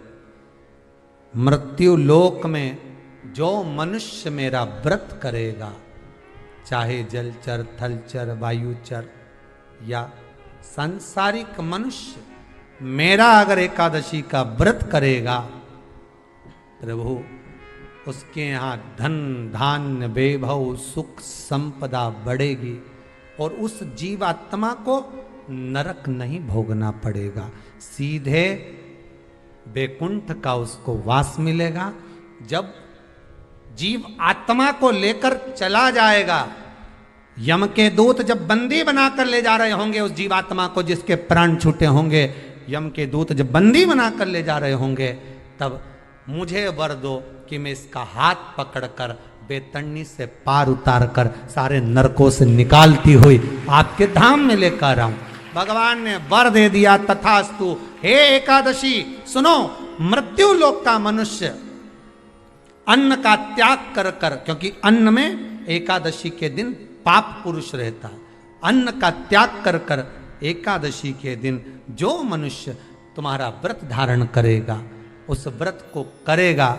मृत्यु लोक में जो मनुष्य मेरा व्रत करेगा, चाहे जलचर, थलचर, वायुचर या सांसारिक मनुष्य, मेरा अगर एकादशी का व्रत करेगा, प्रभु उसके यहाँ धन धान्य वैभव सुख संपदा बढ़ेगी और उस जीवात्मा को नरक नहीं भोगना पड़ेगा, सीधे वैकुंठ का उसको वास मिलेगा। जब जीव आत्मा को लेकर चला जाएगा, यम के दूत जब बंदी बनाकर ले जा रहे होंगे उस जीवात्मा को, जिसके प्राण छूटे होंगे, यम के दूत जब बंदी बनाकर ले जा रहे होंगे, तब मुझे वर दो कि मैं इसका हाथ पकड़कर बेतरनी से पार उतार कर सारे नरकों से निकालती हुई आपके धाम में लेकर आऊं। भगवान ने वर दे दिया, तथास्तु। हे एकादशी सुनो, मृत्यु लोक का मनुष्य अन्न का त्याग कर कर, क्योंकि अन्न में एकादशी के दिन पाप पुरुष रहता है, अन्न का त्याग कर कर एकादशी के दिन जो मनुष्य तुम्हारा व्रत धारण करेगा, उस व्रत को करेगा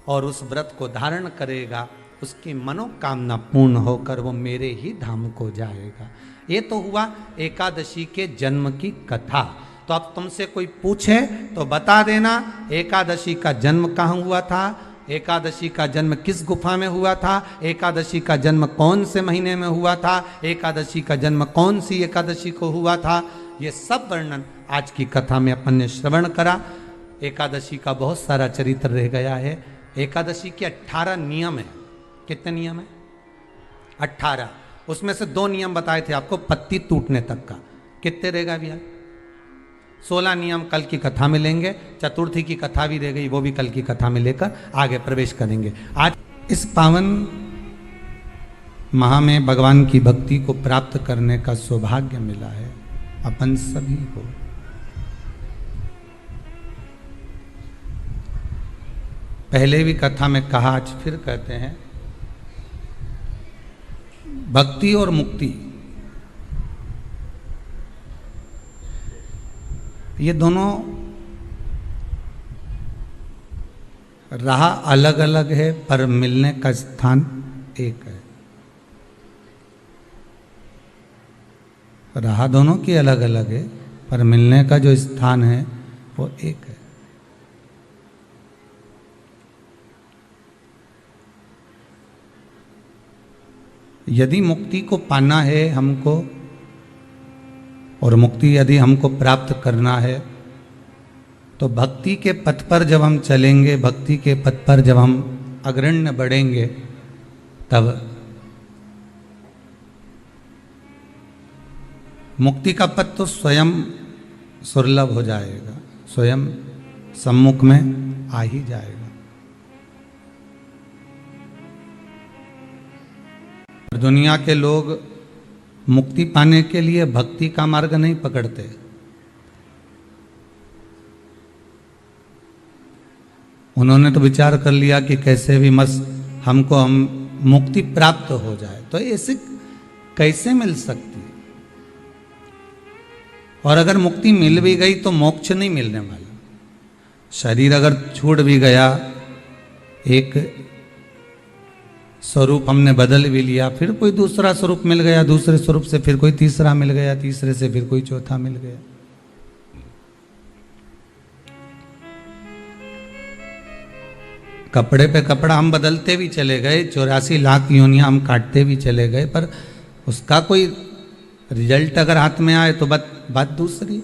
और उस व्रत को धारण करेगा, उसकी मनोकामना पूर्ण होकर वो मेरे ही धाम को जाएगा। ये तो हुआ एकादशी के जन्म की कथा। तो अब तुमसे कोई पूछे तो बता देना, एकादशी का जन्म कहाँ हुआ था, एकादशी का जन्म किस गुफा में हुआ था, एकादशी का जन्म कौन से महीने में हुआ था, एकादशी का जन्म कौन सी एकादशी को हुआ था, ये सब वर्णन आज की कथा में अपन ने श्रवण करा। एकादशी का बहुत सारा चरित्र रह गया है। एकादशी के 18 नियम है। कितने नियम है? 18। उसमें से 2 नियम बताए थे आपको पत्ती टूटने तक का। कितने रहेगा भैया? 16 नियम कल की कथा में लेंगे। चतुर्थी की कथा भी रह गई, वो भी कल की कथा में लेकर आगे प्रवेश करेंगे। आज इस पावन माह में भगवान की भक्ति को प्राप्त करने का सौभाग्य मिला है अपन सभी को। पहले भी कथा में कहा, आज फिर कहते हैं, भक्ति और मुक्ति ये दोनों राह अलग अलग है पर मिलने का स्थान एक है। राह दोनों की अलग अलग है पर मिलने का जो स्थान है वो एक है। यदि मुक्ति को पाना है हमको और मुक्ति यदि हमको प्राप्त करना है तो भक्ति के पथ पर जब हम चलेंगे, भक्ति के पथ पर जब हम अग्रण्य बढ़ेंगे, तब मुक्ति का पथ तो स्वयं सुलभ हो जाएगा, स्वयं सम्मुख में आ ही जाएगा। दुनिया के लोग मुक्ति पाने के लिए भक्ति का मार्ग नहीं पकड़ते। उन्होंने तो विचार कर लिया कि कैसे भी हम मुक्ति प्राप्त हो जाए। तो ऐसे कैसे मिल सकती है? और अगर मुक्ति मिल भी गई तो मोक्ष नहीं मिलने वाला। शरीर अगर छूट भी गया, एक स्वरूप हमने बदल भी लिया, फिर कोई दूसरा स्वरूप मिल गया, दूसरे स्वरूप से फिर कोई तीसरा मिल गया, तीसरे से फिर कोई चौथा मिल गया। कपड़े पे कपड़ा हम बदलते भी चले गए, 84 लाख योनियां हम काटते भी चले गए, पर उसका कोई रिजल्ट अगर हाथ में आए तो बात दूसरी।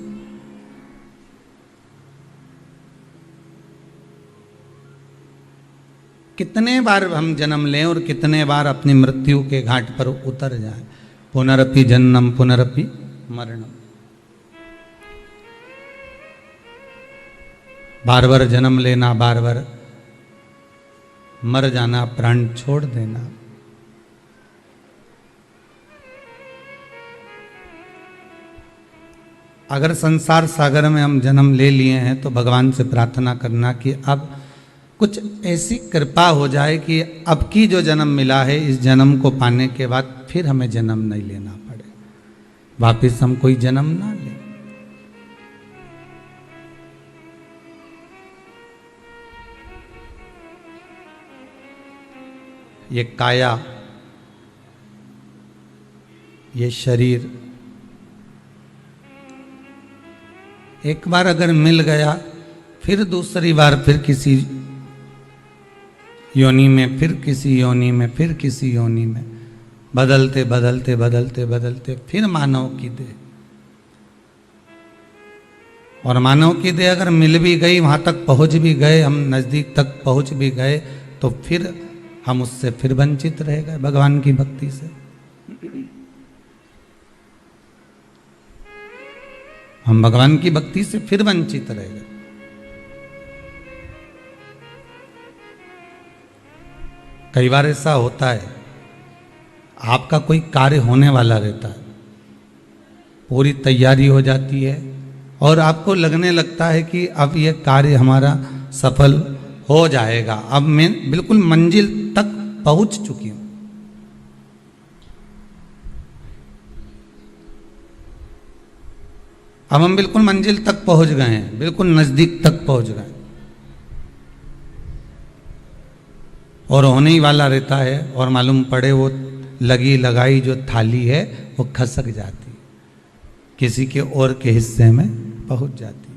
कितने बार हम जन्म लें और कितने बार अपनी मृत्यु के घाट पर उतर जाएं। पुनरपि जन्म पुनरपि मरणम। बार बार जन्म लेना, बार बार मर जाना, प्राण छोड़ देना। अगर संसार सागर में हम जन्म ले लिए हैं तो भगवान से प्रार्थना करना कि अब कुछ ऐसी कृपा हो जाए कि अब की जो जन्म मिला है, इस जन्म को पाने के बाद फिर हमें जन्म नहीं लेना पड़े, वापिस हम कोई जन्म ना लें। ये काया, ये शरीर एक बार अगर मिल गया, फिर दूसरी बार फिर किसी योनि में, फिर किसी योनि में, फिर किसी योनि में, बदलते बदलते बदलते बदलते फिर मानव की देह। और मानव की देह अगर मिल भी गई, वहां तक पहुंच भी गए, हम नजदीक तक पहुंच भी गए, तो फिर हम उससे फिर वंचित रह गए भगवान की भक्ति से। हम भगवान की भक्ति से फिर वंचित रह गए। कई बार ऐसा होता है, आपका कोई कार्य होने वाला रहता है, पूरी तैयारी हो जाती है और आपको लगने लगता है कि अब यह कार्य हमारा सफल हो जाएगा, अब मैं बिल्कुल मंजिल तक पहुंच चुकी हूं। अब हम बिल्कुल मंजिल तक पहुंच गए हैं, बिल्कुल नजदीक तक पहुंच गए, और होने ही वाला रहता है, और मालूम पड़े वो लगी लगाई जो थाली है वो खसक जाती, किसी के और के हिस्से में पहुंच जाती।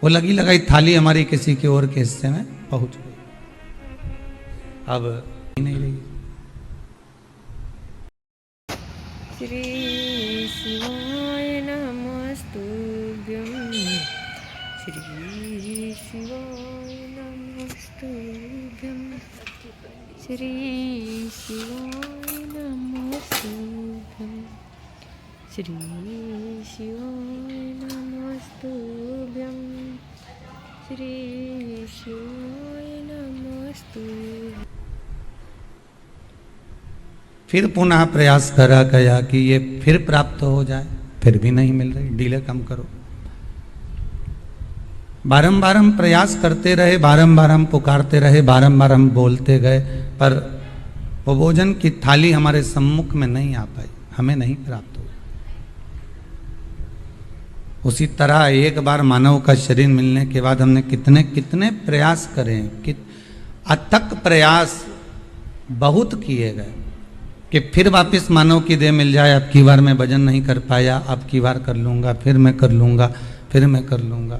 वो लगी लगाई थाली हमारी किसी के और के हिस्से में पहुंच गई। अब नहीं रही। श्री शिवाय नमस्तुभ्यं। श्री शिवाय नमस्तुभ्यं। श्री शिवाय नमस्तुभ्यं। श्री शिवाय नमस्तुभ्यं। श्री शिवाय नमस्तुभ्यं। फिर पुनः प्रयास करा गया कि ये फिर प्राप्त हो जाए, फिर भी नहीं मिल रही, डिले कम करो। बारंबार हम प्रयास करते रहे, बारंबार हम पुकारते रहे, बारंबार हम बोलते गए, पर वो भोजन की थाली हमारे सम्मुख में नहीं आ पाई, हमें नहीं प्राप्त हुआ। उसी तरह एक बार मानव का शरीर मिलने के बाद हमने कितने कितने प्रयास करे, अथक प्रयास बहुत किए गए कि फिर वापस मानव की देह मिल जाए। अब की बार मैं भजन नहीं कर पाया, अब की बार कर लूंगा, फिर मैं कर लूंगा, फिर मैं कर लूंगा,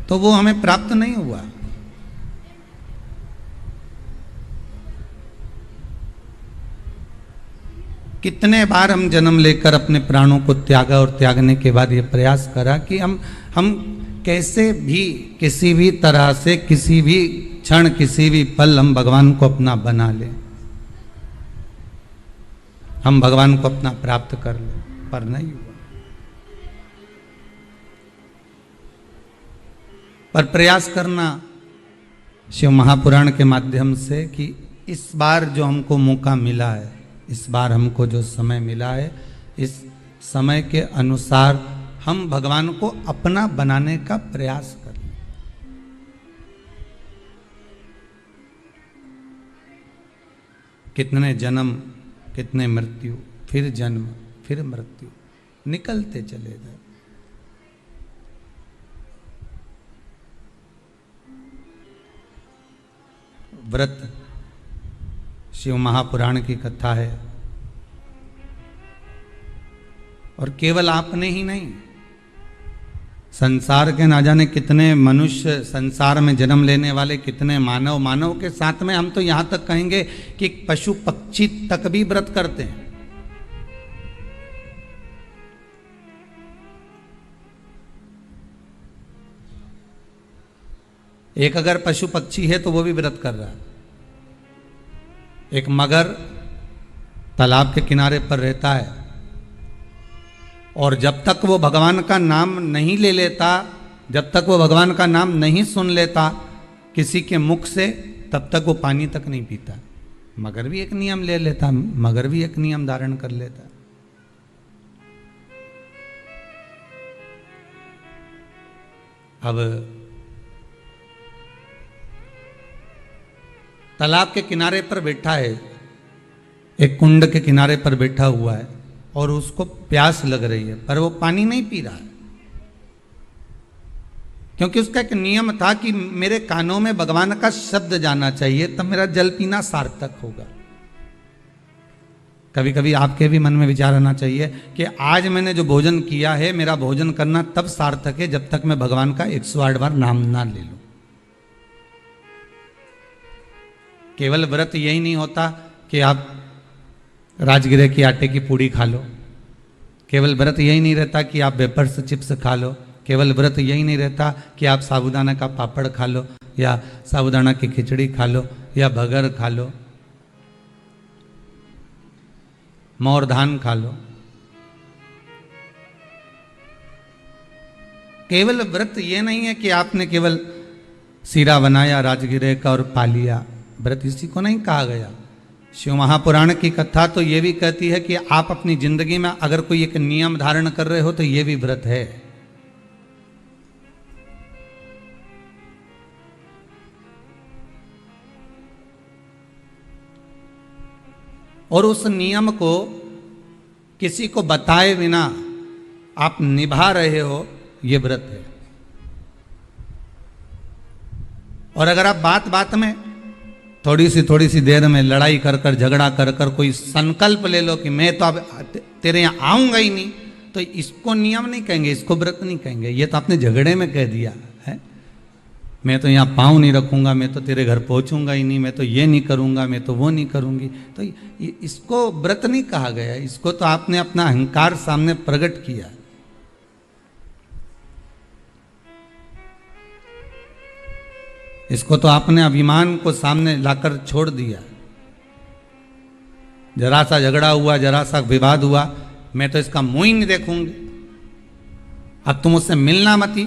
तो वो हमें प्राप्त नहीं हुआ। कितने बार हम जन्म लेकर अपने प्राणों को त्यागा और त्यागने के बाद ये प्रयास करा कि हम कैसे भी किसी भी तरह से किसी भी क्षण किसी भी पल हम भगवान को अपना बना लें, हम भगवान को अपना प्राप्त कर लें, पर नहीं हुआ। पर प्रयास करना शिव महापुराण के माध्यम से कि इस बार जो हमको मौका मिला है, इस बार हमको जो समय मिला है, इस समय के अनुसार हम भगवान को अपना बनाने का प्रयास करें। कितने जन्म, कितने मृत्यु, फिर जन्म, फिर मृत्यु, निकलते चले गए। व्रत शिव महापुराण की कथा है, और केवल आपने ही नहीं, संसार के ना जाने कितने मनुष्य, संसार में जन्म लेने वाले कितने मानव, मानव के साथ में हम तो यहां तक कहेंगे कि पशु पक्षी तक भी व्रत करते हैं। एक अगर पशु पक्षी है तो वो भी व्रत कर रहा है। एक मगर तालाब के किनारे पर रहता है, और जब तक वो भगवान का नाम नहीं ले लेता, जब तक वो भगवान का नाम नहीं सुन लेता किसी के मुख से, तब तक वो पानी तक नहीं पीता। मगर भी एक नियम ले लेता, मगर भी एक नियम धारण कर लेता। अब तालाब के किनारे पर बैठा है, एक कुंड के किनारे पर बैठा हुआ है, और उसको प्यास लग रही है, पर वो पानी नहीं पी रहा है, क्योंकि उसका एक नियम था कि मेरे कानों में भगवान का शब्द जाना चाहिए, तब मेरा जल पीना सार्थक होगा। कभी कभी आपके भी मन में विचार आना चाहिए कि आज मैंने जो भोजन किया है, मेरा भोजन करना तब सार्थक है जब तक मैं भगवान का 108 बार नाम ना ले लूं। केवल व्रत यही नहीं होता कि आप राजगिरे की आटे की पूड़ी खा लो, केवल व्रत यही नहीं रहता कि आप वेफर्स चिप्स खा लो, केवल व्रत यही नहीं रहता कि आप साबूदाना का पापड़ खा लो, या साबूदाना की खिचड़ी खा लो, या भगर खा लो, मोर धान खा लो। केवल व्रत ये नहीं है कि आपने केवल सीरा बनाया राजगिरे का और पा लिया, व्रत इसी को नहीं कहा गया। शिव महापुराण की कथा तो ये भी कहती है कि आप अपनी जिंदगी में अगर कोई एक नियम धारण कर रहे हो तो ये भी व्रत है। और उस नियम को किसी को बताए बिना आप निभा रहे हो, ये व्रत है। और अगर आप बात बात में थोड़ी सी देर में लड़ाई कर कर, झगड़ा कर कर कोई संकल्प ले लो कि मैं तो अब तेरे यहाँ आऊंगा ही नहीं, तो इसको नियम नहीं कहेंगे, इसको व्रत नहीं कहेंगे, ये तो आपने झगड़े में कह दिया है। मैं तो यहाँ पाँव नहीं रखूँगा, मैं तो तेरे घर पहुँचूंगा ही नहीं, मैं तो ये नहीं करूँगा, मैं तो वो नहीं करूँगी। तो इसको व्रत नहीं कहा गया, इसको तो आपने अपना अहंकार सामने प्रकट किया। इसको तो आपने अभिमान को सामने लाकर छोड़ दिया। जरा सा झगड़ा हुआ, जरा सा विवाद हुआ, मैं तो इसका मुंह ही नहीं देखूंगी, अब तुम उससे मिलना मत ही,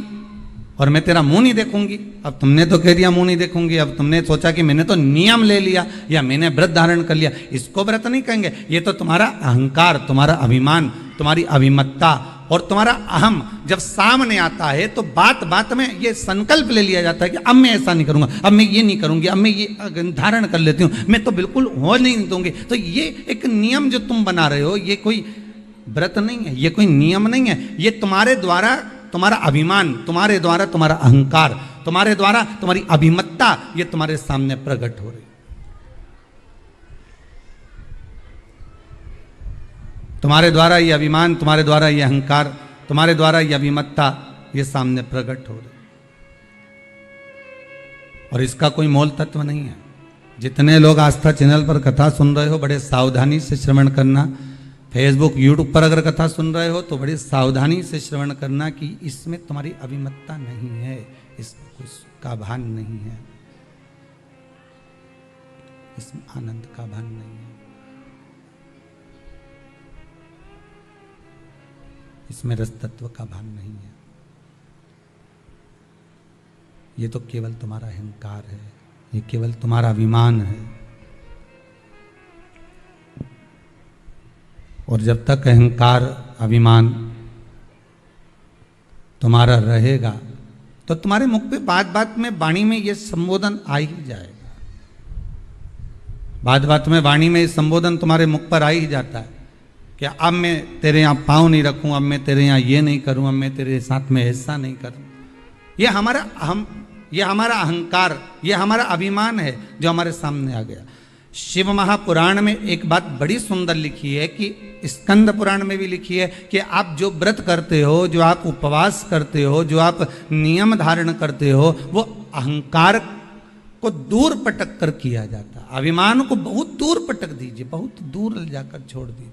और मैं तेरा मुंह नहीं देखूंगी। अब तुमने तो कह दिया मुंह नहीं देखूंगी, अब तुमने सोचा कि मैंने तो नियम ले लिया या मैंने व्रत धारण कर लिया, इसको व्रत नहीं कहेंगे। ये तो तुम्हारा अहंकार, तुम्हारा अभिमान, तुम्हारी अभिमत्ता और तुम्हारा अहम जब सामने आता है तो बात बात में ये संकल्प ले लिया जाता है कि अब मैं ऐसा नहीं करूंगा, अब मैं ये नहीं करूंगी, अब मैं ये धारण कर लेती हूँ, मैं तो बिल्कुल हो नहीं दूंगी। तो ये एक नियम जो तुम बना रहे हो, ये कोई व्रत नहीं है, ये कोई नियम नहीं है, ये तुम्हारे द्वारा तुम्हारा अभिमान, तुम्हारे द्वारा तुम्हारा अहंकार, तुम्हारे द्वारा तुम्हारी अभिमत्ता, ये तुम्हारे सामने प्रकट हो रही। तुम्हारे द्वारा ये अभिमान, तुम्हारे द्वारा ये अहंकार, तुम्हारे द्वारा ये अभिमत्ता, ये सामने प्रकट हो रही। और इसका कोई मोल तत्व नहीं है। जितने लोग आस्था चैनल पर कथा सुन रहे हो, बड़े सावधानी से श्रवण करना। फेसबुक यूट्यूब पर अगर कथा सुन रहे हो तो बड़ी सावधानी से श्रवण करना कि इसमें तुम्हारी अभिमत्ता नहीं है, इसमें कुछ का भान नहीं है, इसमें आनंद का भान नहीं है, इसमें रस तत्व का भान नहीं है। ये तो केवल तुम्हारा अहंकार है, ये केवल तुम्हारा अभिमान है। और जब तक अहंकार अभिमान तुम्हारा रहेगा तो तुम्हारे मुख पे बात बात में वाणी में ये संबोधन आ ही जाएगा। बात बात में वाणी में ये संबोधन तुम्हारे मुख पर आ ही जाता है कि अब मैं तेरे यहाँ पाँव नहीं रखूं, अब मैं तेरे यहाँ ये नहीं करूं, अब मैं तेरे साथ में ऐसा नहीं करूं। ये हमारा अहंकार, ये हमारा अभिमान है जो हमारे सामने आ गया। शिव महापुराण में एक बात बड़ी सुंदर लिखी है कि स्कंद पुराण में भी लिखी है कि आप जो व्रत करते हो, जो आप उपवास करते हो, जो आप नियम धारण करते हो, वो अहंकार को दूर पटक कर किया जाता है। अभिमान को बहुत दूर पटक दीजिए, बहुत दूर ले जाकर छोड़ दीजिए।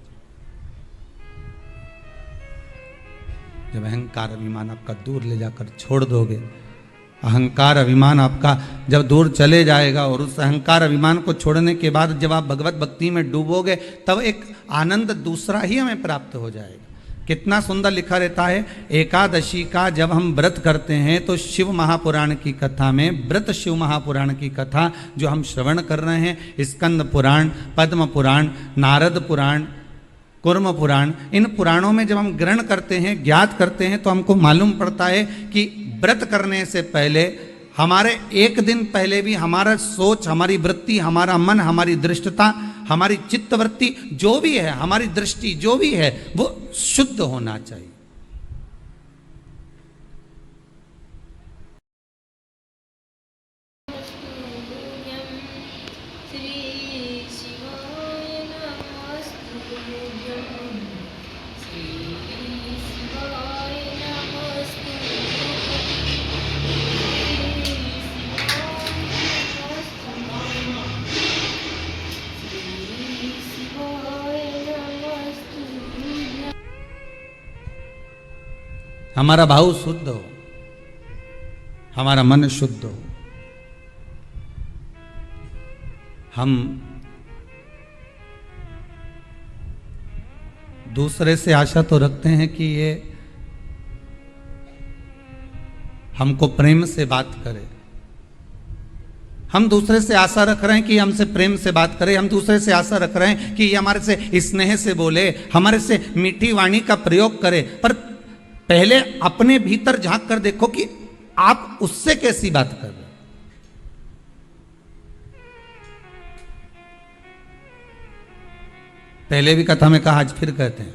जब अहंकार अभिमान आपका दूर ले जाकर छोड़ दोगे, अहंकार अभिमान आपका जब दूर चले जाएगा और उस अहंकार अभिमान को छोड़ने के बाद जब आप भगवत भक्ति में डूबोगे तब एक आनंद दूसरा ही हमें प्राप्त हो जाएगा। कितना सुंदर लिखा रहता है, एकादशी का जब हम व्रत करते हैं तो शिव महापुराण की कथा में, व्रत शिव महापुराण की कथा जो हम श्रवण कर रहे हैं, स्कंद पुराण, पद्म पुराण, नारद पुराण, कुर्म पुराण, इन पुराणों में जब हम ग्रहण करते हैं, ज्ञात करते हैं तो हमको मालूम पड़ता है कि व्रत करने से पहले, हमारे एक दिन पहले भी हमारा सोच, हमारी वृत्ति, हमारा मन, हमारी दृष्टता, हमारी चित्त वृत्ति जो भी है, हमारी दृष्टि जो भी है, वो शुद्ध होना चाहिए। हमारा भाव शुद्ध हो, हमारा मन शुद्ध हो। हम दूसरे से आशा तो रखते हैं कि ये हमको प्रेम से बात करे, हम दूसरे से आशा रख रहे हैं कि हमसे प्रेम से बात करे, हम दूसरे से आशा रख रहे हैं कि ये हमारे से स्नेह से बोले, हमारे से मीठी वाणी का प्रयोग करे। पर पहले अपने भीतर झांक कर देखो कि आप उससे कैसी बात कर रहे हैं। पहले भी कथा में कहा, आज फिर कहते हैं,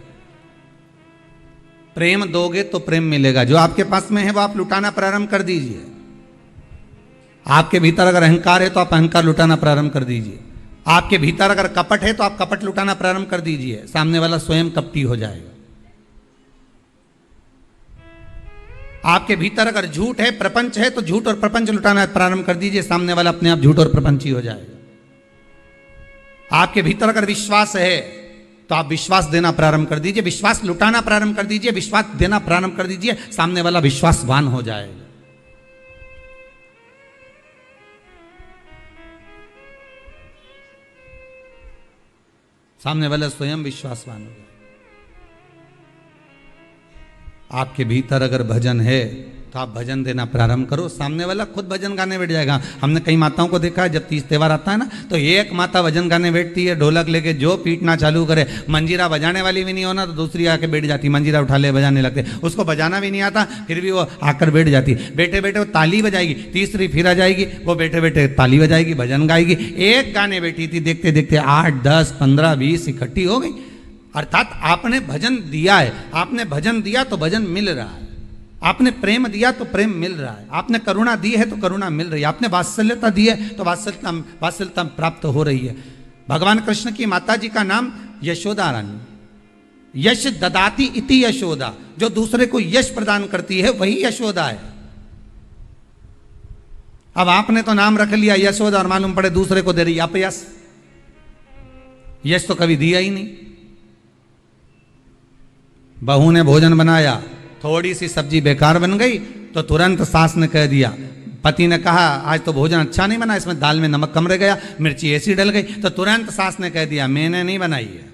प्रेम दोगे तो प्रेम मिलेगा। जो आपके पास में है वो आप लुटाना प्रारंभ कर दीजिए। आपके भीतर अगर अहंकार है तो आप अहंकार लुटाना प्रारंभ कर दीजिए। आपके भीतर अगर कपट है तो आप कपट लुटाना प्रारंभ कर दीजिए। सामने वाला स्वयं कपटी हो जाएगा। आपके भीतर अगर झूठ है, प्रपंच है, तो झूठ और प्रपंच लुटाना प्रारंभ कर दीजिए, सामने वाला अपने आप झूठ और प्रपंची हो जाएगा। आपके भीतर अगर विश्वास है तो आप विश्वास देना प्रारंभ कर दीजिए, विश्वास लुटाना प्रारंभ कर दीजिए, विश्वास देना प्रारंभ कर दीजिए, सामने वाला विश्वासवान हो जाएगा। सामने वाला स्वयं विश्वासवान हो जाएगा। आपके भीतर अगर भजन है तो आप भजन देना प्रारंभ करो, सामने वाला खुद भजन गाने बैठ जाएगा। हमने कई माताओं को देखा है, जब तीज त्योहार आता है ना, तो एक माता भजन गाने बैठती है, ढोलक लेके जो पीटना चालू करे, मंजीरा बजाने वाली भी नहीं होना तो दूसरी आके बैठ जाती, मंजीरा उठा ले बजाने लगते, उसको बजाना भी नहीं आता, फिर भी वो आकर बैठ जाती। बैठे बैठे वो ताली बजाएगी, तीसरी फिर आ जाएगी, वो बैठे बैठे ताली बजाएगी, भजन गाएगी। एक गाने बैठी थी, देखते देखते 8, 10, 15, 20 इकट्ठी हो गई। अर्थात आपने भजन दिया है, आपने भजन दिया तो भजन मिल रहा है, आपने प्रेम दिया तो प्रेम मिल रहा है, आपने करुणा दी है तो करुणा मिल रही है, आपने वात्सल्यता दी है तो वात्सल्यता प्राप्त हो रही है। भगवान कृष्ण की माता जी का नाम यशोदा रानी, यश ददाती इति यशोदा, जो दूसरे को यश प्रदान करती है वही यशोदा है। अब आपने तो नाम रख लिया यशोदा और मालूम पड़े दूसरे को दे रही अपयश, यश तो कभी दिया ही नहीं। बहू ने भोजन बनाया, थोड़ी सी सब्जी बेकार बन गई तो तुरंत सास ने कह दिया, पति ने कहा आज तो भोजन अच्छा नहीं बना, इसमें दाल में नमक कम रह गया, मिर्ची ऐसी डल गई, तो तुरंत सास ने कह दिया मैंने नहीं बनाई है,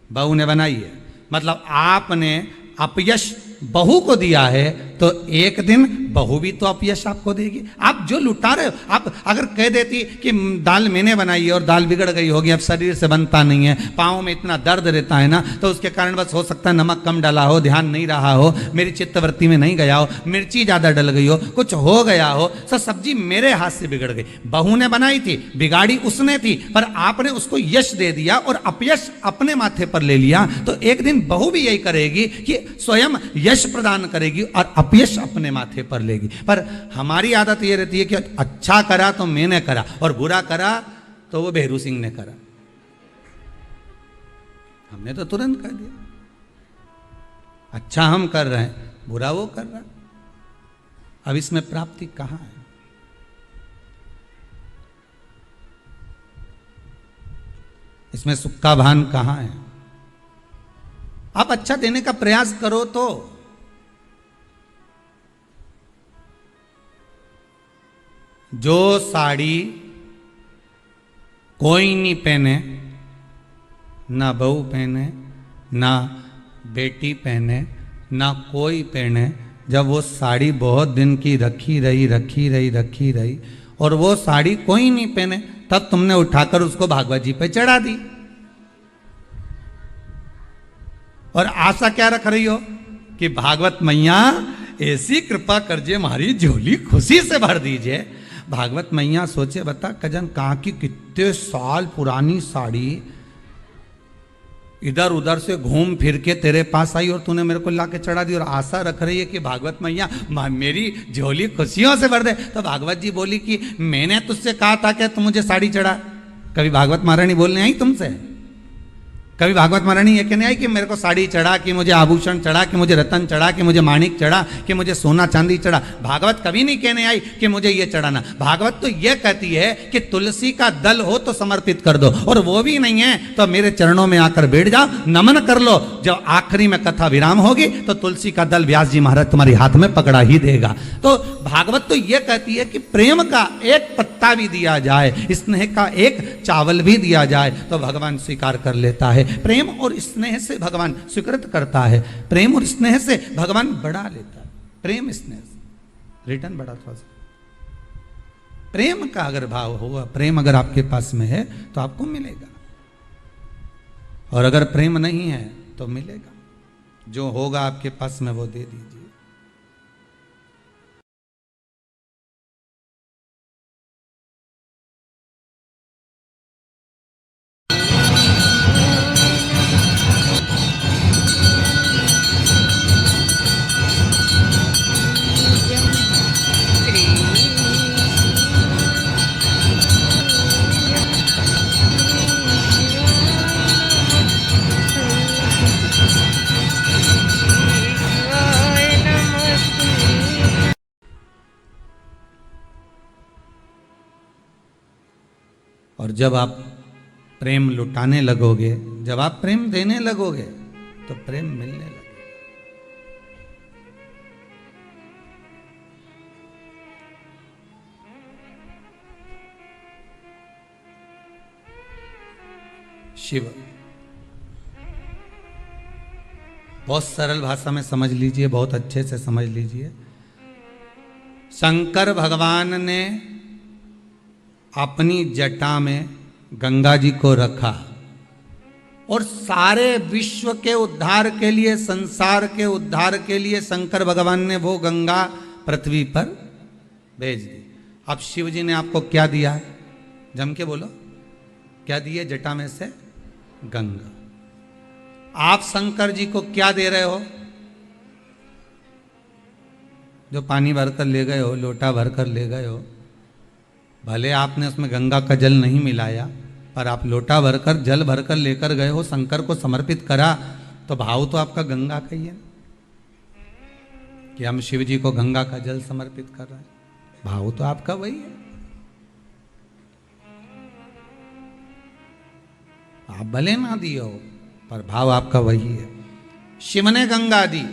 बहू ने बनाई है। मतलब आपने अपयश बहू को दिया है तो एक दिन बहू भी तो अपयश आपको देगी। आप जो लुटा रहे हो, आप अगर कह देती कि दाल मैंने बनाई है और दाल बिगड़ गई होगी, अब शरीर से बनता नहीं है, पाँव में इतना दर्द रहता है ना, तो उसके कारण बस हो सकता है नमक कम डाला हो, ध्यान नहीं रहा हो, मेरी चित्तवृत्ति में नहीं गया हो, मिर्ची ज़्यादा डल गई हो, कुछ हो गया हो, सब सब्जी मेरे हाथ से बिगड़ गई। बहू ने बनाई थी, बिगाड़ी उसने थी, पर आपने उसको यश दे दिया और अपयश अपने माथे पर ले लिया, तो एक दिन बहू भी यही करेगी कि स्वयं यश प्रदान करेगी और अपयश अपने माथे पर लेगी। पर हमारी आदत ये रहती है कि अच्छा करा तो मैंने करा और बुरा करा तो वो बेहरू सिंह ने करा, हमने तो तुरंत कर दिया। अच्छा हम कर रहे हैं, बुरा वो कर रहा। अब इसमें प्राप्ति कहां है? इसमें सुख का भान कहां है? आप अच्छा देने का प्रयास करो तो जो साड़ी कोई नहीं पहने, ना बहू पहने, ना बेटी पहने, ना कोई पहने, जब वो साड़ी बहुत दिन की रखी रही और वो साड़ी कोई नहीं पहने, तब तुमने उठाकर उसको भागवत जी पे चढ़ा दी और आशा क्या रख रही हो कि भागवत मैया ऐसी कृपा करजे हमारी झोली खुशी से भर दीजिए। भागवत मैया सोचे बता कजन कहाँ की कितने साल पुरानी साड़ी इधर उधर से घूम फिर के तेरे पास आई और तूने मेरे को ला के चढ़ा दी और आशा रख रही है कि भागवत मैया मेरी झोली खुशियों से भर दे। तो भागवत जी बोली कि मैंने तुझसे कहा था कि तू मुझे साड़ी चढ़ा। कभी भागवत महारानी बोलने आई तुमसे? कभी भागवत महारानी ये कहने आई कि मेरे को साड़ी चढ़ा, कि मुझे आभूषण चढ़ा, कि मुझे रतन चढ़ा, कि मुझे माणिक चढ़ा, कि मुझे सोना चांदी चढ़ा? भागवत कभी नहीं कहने आई कि मुझे ये चढ़ाना। भागवत तो ये कहती है कि तुलसी का दल हो तो समर्पित कर दो, और वो भी नहीं है तो मेरे चरणों में आकर बैठ जाओ, नमन कर लो। जब आखिरी में कथा विराम होगी तो तुलसी का दल व्यास जी महाराज तुम्हारे हाथ में पकड़ा ही देगा। तो भागवत तो ये कहती है कि प्रेम का एक पत्ता भी दिया जाए, स्नेह का एक चावल भी दिया जाए तो भगवान स्वीकार कर लेता है। प्रेम और स्नेह से भगवान स्वीकृत करता है, प्रेम और स्नेह से भगवान बढ़ा लेता है। प्रेम स्नेह से रिटर्न बढ़ा थोड़ा सा। प्रेम का अगर भाव होगा, प्रेम अगर आपके पास में है तो आपको मिलेगा, और अगर प्रेम नहीं है तो मिलेगा। जो होगा आपके पास में वो दे दीजिए। शिवाय और जब आप प्रेम लुटाने लगोगे, जब आप प्रेम देने लगोगे, तो प्रेम मिलने लगेगा। शिव, बहुत सरल भाषा में समझ लीजिए, बहुत अच्छे से समझ लीजिए। शंकर भगवान ने अपनी जटा में गंगा जी को रखा और सारे विश्व के उद्धार के लिए, संसार के उद्धार के लिए शंकर भगवान ने वो गंगा पृथ्वी पर भेज दी। अब शिव जी ने आपको क्या दिया है? जम के बोलो, क्या दिए? जटा में से गंगा। आप शंकर जी को क्या दे रहे हो? जो पानी भरकर ले गए हो, लोटा भरकर ले गए हो, भले आपने उसमें गंगा का जल नहीं मिलाया, पर आप लोटा भरकर, जल भरकर लेकर गए हो, शंकर को समर्पित करा, तो भाव तो आपका गंगा का ही है कि हम शिव जी को गंगा का जल समर्पित कर रहे हैं। भाव तो आपका वही है। आप भले ना दिए हो, पर भाव आपका वही है। शिव ने गंगा दी,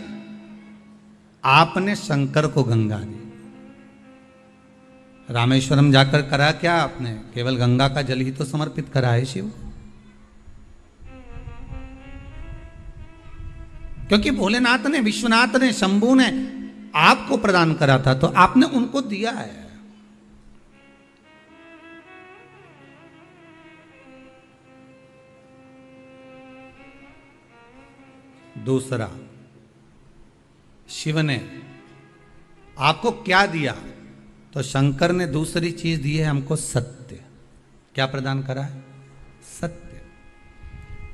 आपने शंकर को गंगा दी। रामेश्वरम जाकर करा क्या आपने? केवल गंगा का जल ही तो समर्पित करा है शिव। क्योंकि भोलेनाथ ने, विश्वनाथ ने, शंभू ने आपको प्रदान करा था, तो आपने उनको दिया है। दूसरा, शिव ने आपको क्या दिया? तो शंकर ने दूसरी चीज दी है हमको, सत्य। क्या प्रदान करा है? सत्य।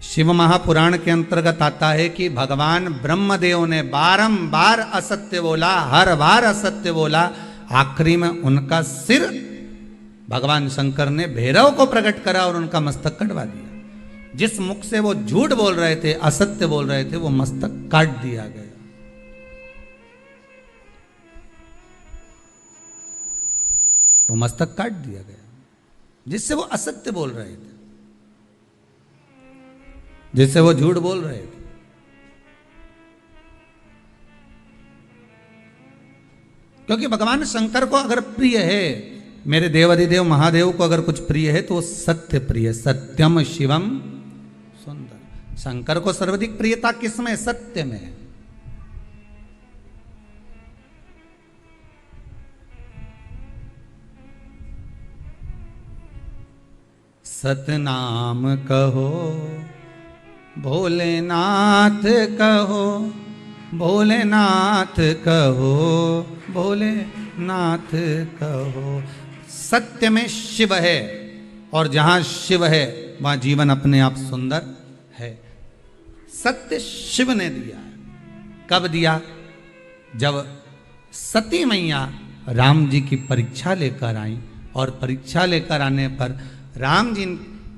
शिव महापुराण के अंतर्गत आता है कि भगवान ब्रह्मदेव ने बारंबार असत्य बोला, हर बार असत्य बोला, आखिरी में उनका सिर भगवान शंकर ने भैरव को प्रकट करा और उनका मस्तक कटवा दिया। जिस मुख से वो झूठ बोल रहे थे, असत्य बोल रहे थे, वो मस्तक काट दिया गया। वो मस्तक काट दिया गया, जिससे वो असत्य बोल रहे थे, जिससे वो झूठ बोल रहे थे। क्योंकि भगवान शंकर को अगर प्रिय है, मेरे देवाधिदेव महादेव को अगर कुछ प्रिय है, तो वो सत्य प्रिय। सत्यम शिवम सुंदर। शंकर को सर्वाधिक प्रियता किसमें? सत्य में। सतनाम कहो, भोलेनाथ कहो, भोलेनाथ कहो, भोलेनाथ कहो। सत्य में शिव है, और जहां शिव है वहां जीवन अपने आप सुंदर है। सत्य शिव ने दिया है। कब दिया? जब सती मैया राम जी की परीक्षा लेकर आई, और परीक्षा लेकर आने पर राम जी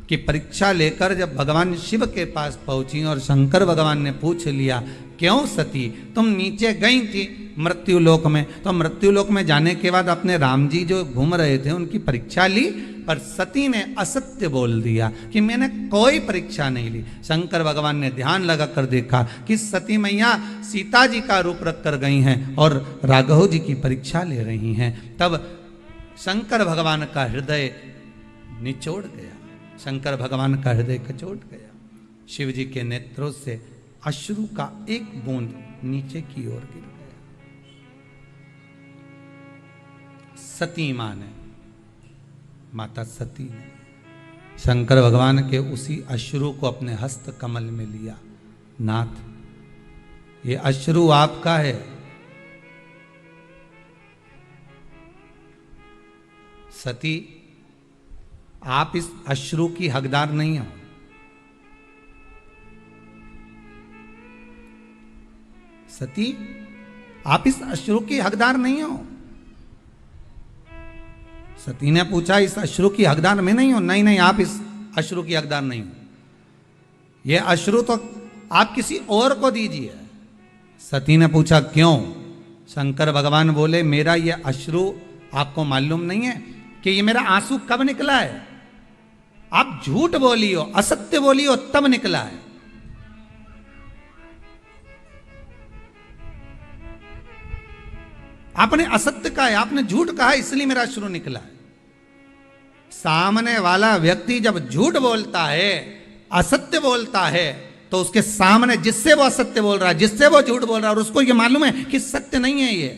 की परीक्षा लेकर जब भगवान शिव के पास पहुंची, और शंकर भगवान ने पूछ लिया, क्यों सती तुम नीचे गई थी मृत्युलोक में? तो मृत्युलोक में जाने के बाद अपने राम जी जो घूम रहे थे उनकी परीक्षा ली, पर सती ने असत्य बोल दिया कि मैंने कोई परीक्षा नहीं ली। शंकर भगवान ने ध्यान लगाकर देखा कि सती मैया सीता जी का रूप रख कर गई हैं और राघव जी की परीक्षा ले रही हैं। तब शंकर भगवान का हृदय निचोड़ गया, शंकर भगवान का हृदय कचोट गया। शिव जी के नेत्रों से अश्रु का एक बूंद नीचे की ओर गिर गया। सती मां ने, माता सती ने शंकर भगवान के उसी अश्रु को अपने हस्त कमल में लिया। नाथ, ये अश्रु आपका है। सती, आप इस अश्रु की हकदार नहीं हो। सती, आप इस अश्रु की हकदार नहीं हो। सती ने पूछा, इस अश्रु की हकदार मैं नहीं हूं? नहीं नहीं, आप इस अश्रु की हकदार नहीं हो। यह अश्रु तो आप किसी और को दीजिए। सती ने पूछा, क्यों? शंकर भगवान बोले, मेरा यह अश्रु आपको मालूम नहीं है कि ये मेरा आंसू कब निकला है? आप झूठ बोली हो, असत्य बोली हो, तब निकला है। आपने असत्य कहा है, आपने झूठ कहा है, इसलिए मेरा अश्रु निकला है। सामने वाला व्यक्ति जब झूठ बोलता है, असत्य बोलता है, तो उसके सामने जिससे वो असत्य बोल रहा है, जिससे वो झूठ बोल रहा है, और उसको ये मालूम है कि सत्य नहीं है ये,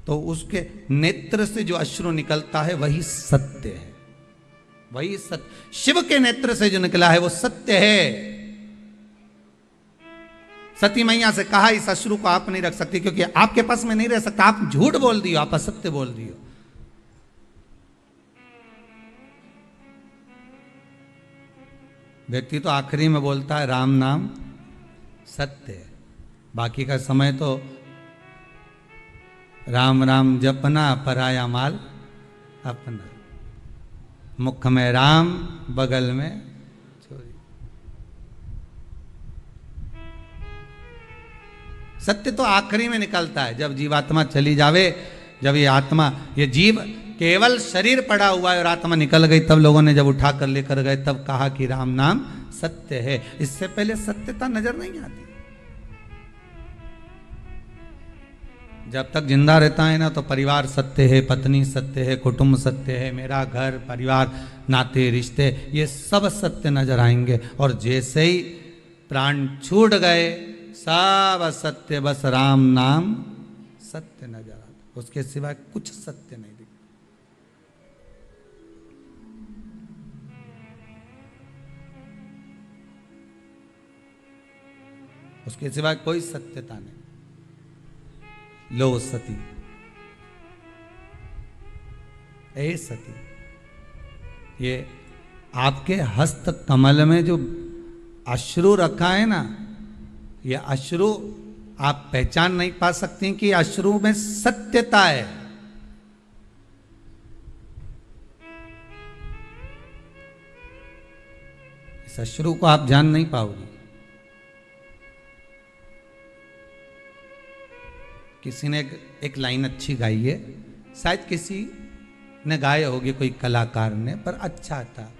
तो उसके नेत्र से जो अश्रु निकलता है वही सत्य है, वही सत्य। शिव के नेत्र से जो निकला है वो सत्य है। सती मैया से कहा इस अश्रु को आप नहीं रख सकती, क्योंकि आपके पास में नहीं रह सकता, आप झूठ बोल दियो, आप असत्य बोल दियो। व्यक्ति तो आखिरी में बोलता है राम नाम सत्य है, बाकी का समय तो राम राम जपना, पराया माल अपना, मुख में राम बगल में चोरी। सत्य तो आखिरी में निकलता है, जब जीवात्मा चली जावे, जब ये आत्मा, ये जीव केवल शरीर पड़ा हुआ है और आत्मा निकल गई, तब लोगों ने जब उठा कर लेकर गए, तब कहा कि राम नाम सत्य है। इससे पहले सत्यता नजर नहीं आती। जब तक जिंदा रहता है ना, तो परिवार सत्य है, पत्नी सत्य है, कुटुंब सत्य है, मेरा घर परिवार, नाते रिश्ते, ये सब सत्य नजर आएंगे। और जैसे ही प्राण छूट गए, सब असत्य, बस राम नाम सत्य नजर आता, उसके सिवाय कुछ सत्य नहीं दिखता। उसके सिवाय कोई सत्यता नहीं। लो सती, ए सती, ये आपके हस्त कमल में जो अश्रु रखा है ना, ये अश्रु आप पहचान नहीं पा सकती कि अश्रु में सत्यता है। इस अश्रु को आप जान नहीं पाओगी। किसी ने एक लाइन अच्छी गाई है, शायद किसी ने गाया होगी, कोई कलाकार ने, पर अच्छा था।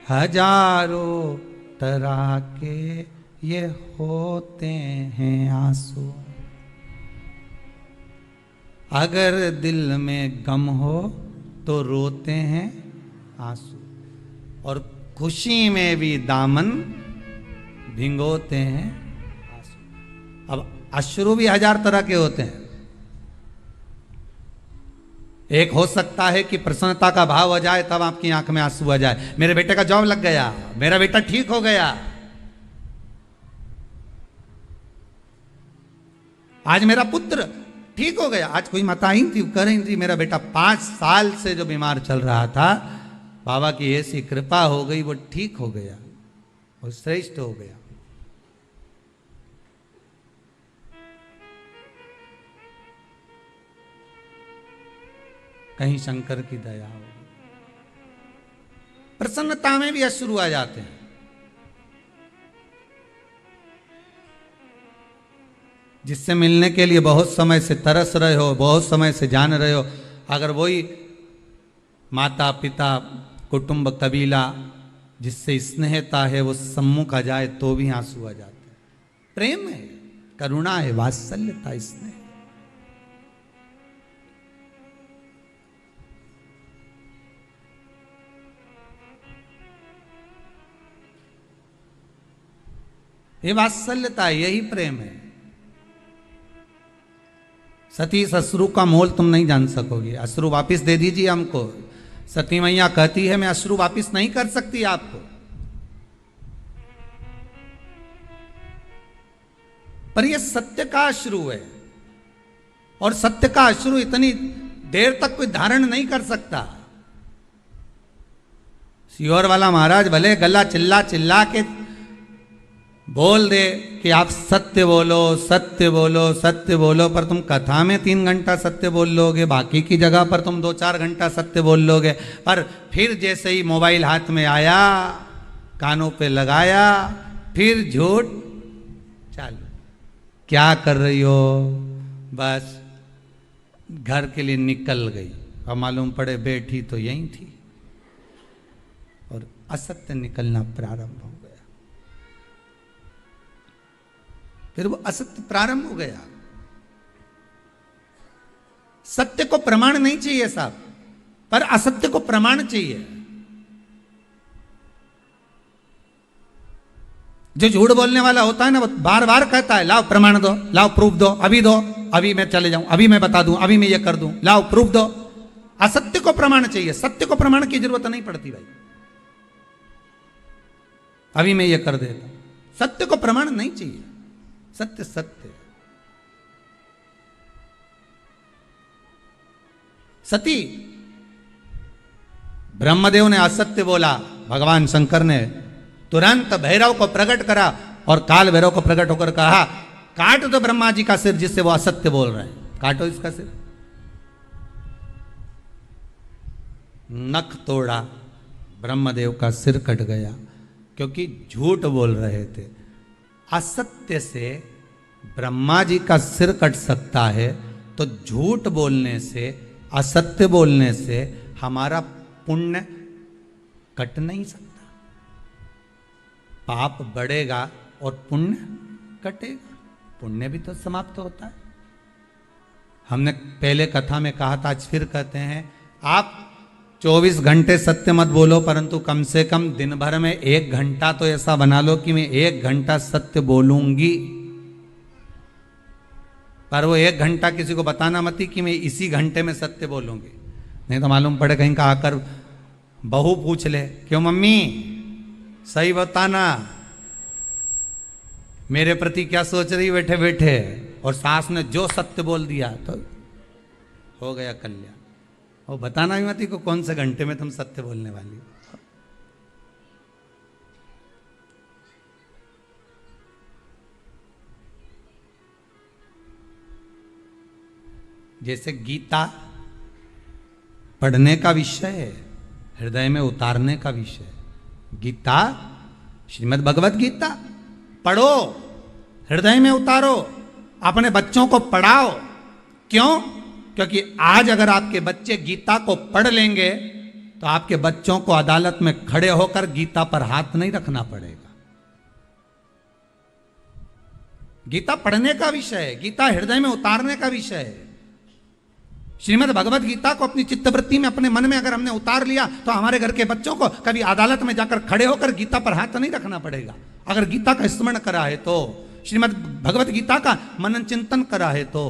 हजारों तरह के ये होते हैं आंसू, अगर दिल में गम हो तो रोते हैं आंसू, और खुशी में भी दामन भिगोते हैं आंसू। अब अश्रु भी हजार तरह के होते हैं। एक हो सकता है कि प्रसन्नता का भाव आ जाए, तब आपकी आंख में आंसू आ जाए, मेरे बेटे का जॉब लग गया, मेरा बेटा ठीक हो गया, आज मेरा पुत्र ठीक हो गया। आज कोई माता ही थी, कह रही थी मेरा बेटा 5 साल से जो बीमार चल रहा था, बाबा की ऐसी कृपा हो गई, वो ठीक हो गया, वो श्रेष्ठ हो गया। कहीं शंकर की दया हो। प्रसन्नता में भी अश्रु आ जाते हैं। जिससे मिलने के लिए बहुत समय से तरस रहे हो, बहुत समय से जान रहे हो, अगर वही माता पिता कुटुंब कबीला जिससे स्नेहता है वो सम्मुख आ जाए, तो भी आंसू आ जाते हैं। प्रेम है, करुणा है, वात्सल्यता, स्नेह। ये वात्सल्यता है, यही प्रेम है। सती इस अश्रु का मोल तुम नहीं जान सकोगे। अश्रु वापिस दे दीजिए हमको। सती मैया कहती है मैं अश्रु वापिस नहीं कर सकती आपको, पर यह सत्य का अश्रु है, और सत्य का अश्रु इतनी देर तक कोई धारण नहीं कर सकता। सियोर वाला महाराज भले गला चिल्ला चिल्ला के बोल दे कि आप सत्य बोलो, सत्य बोलो, सत्य बोलो, पर तुम कथा में 3 घंटा सत्य बोल लोगे, बाकी की जगह पर तुम 2-4 घंटा सत्य बोल लोगे, पर फिर जैसे ही मोबाइल हाथ में आया, कानों पे लगाया, फिर झूठ चालू। क्या कर रही हो? बस घर के लिए निकल गई, और मालूम पड़े बैठी तो यहीं थी। असत्य निकलना प्रारंभ हो गया। फिर वो असत्य प्रारंभ हो गया। सत्य को प्रमाण नहीं चाहिए साहब, पर असत्य को प्रमाण चाहिए। जो झूठ बोलने वाला होता है ना, वो बार बार कहता है लाओ प्रमाण दो, लाओ प्रूफ दो, अभी दो, अभी मैं चले जाऊं, अभी मैं बता दूं, अभी मैं ये कर दूं, लाओ प्रूफ दो। असत्य को प्रमाण चाहिए, सत्य को प्रमाण की जरूरत नहीं पड़ती भाई। अभी मैं ये कर देता, सत्य को प्रमाण नहीं चाहिए। सत्य सत्य। सती ब्रह्मदेव ने असत्य बोला, भगवान शंकर ने तुरंत भैरव को प्रकट करा और काल भैरव को प्रकट होकर कहा काट दो ब्रह्मा जी का सिर जिससे वो असत्य बोल रहे हैं, काटो इसका सिर। नख तोड़ा, ब्रह्मदेव का सिर कट गया, क्योंकि झूठ बोल रहे थे। असत्य से ब्रह्मा जी का सिर कट सकता है, तो झूठ बोलने से, असत्य बोलने से हमारा पुण्य कट नहीं सकता। पाप बढ़ेगा और पुण्य कटेगा, पुण्य भी तो समाप्त होता है। हमने पहले कथा में कहा था, आज फिर कहते हैं, आप 24 घंटे सत्य मत बोलो, परंतु कम से कम दिन भर में 1 घंटा तो ऐसा बना लो कि मैं 1 घंटा सत्य बोलूंगी। पर वो 1 घंटा किसी को बताना मत कि मैं इसी घंटे में सत्य बोलूंगी, नहीं तो मालूम पड़े कहीं का आकर बहू पूछ ले, क्यों मम्मी सही बताना, मेरे प्रति क्या सोच रही बैठे बैठे, और सास ने जो सत्य बोल दिया तो हो गया कल्याण। वो बताना भी मत को कौन से घंटे में तुम सत्य बोलने वाली हो। जैसे गीता पढ़ने का विषय है, हृदय में उतारने का विषय है। गीता, श्रीमद् भगवत गीता पढ़ो, हृदय में उतारो, अपने बच्चों को पढ़ाओ। क्यों? क्योंकि आज अगर आपके बच्चे गीता को पढ़ लेंगे तो आपके बच्चों को अदालत में खड़े होकर गीता पर हाथ नहीं रखना पड़ेगा। गीता पढ़ने का विषय है, गीता हृदय में उतारने का विषय है। श्रीमद् भगवत गीता को अपनी चित्तवृत्ति में, अपने मन में अगर हमने उतार लिया तो हमारे घर के बच्चों को कभी अदालत में जाकर खड़े होकर गीता पर हाथ नहीं रखना पड़ेगा। अगर गीता का स्मरण करा है तो, श्रीमद् भगवत गीता का मनन चिंतन करा है तो।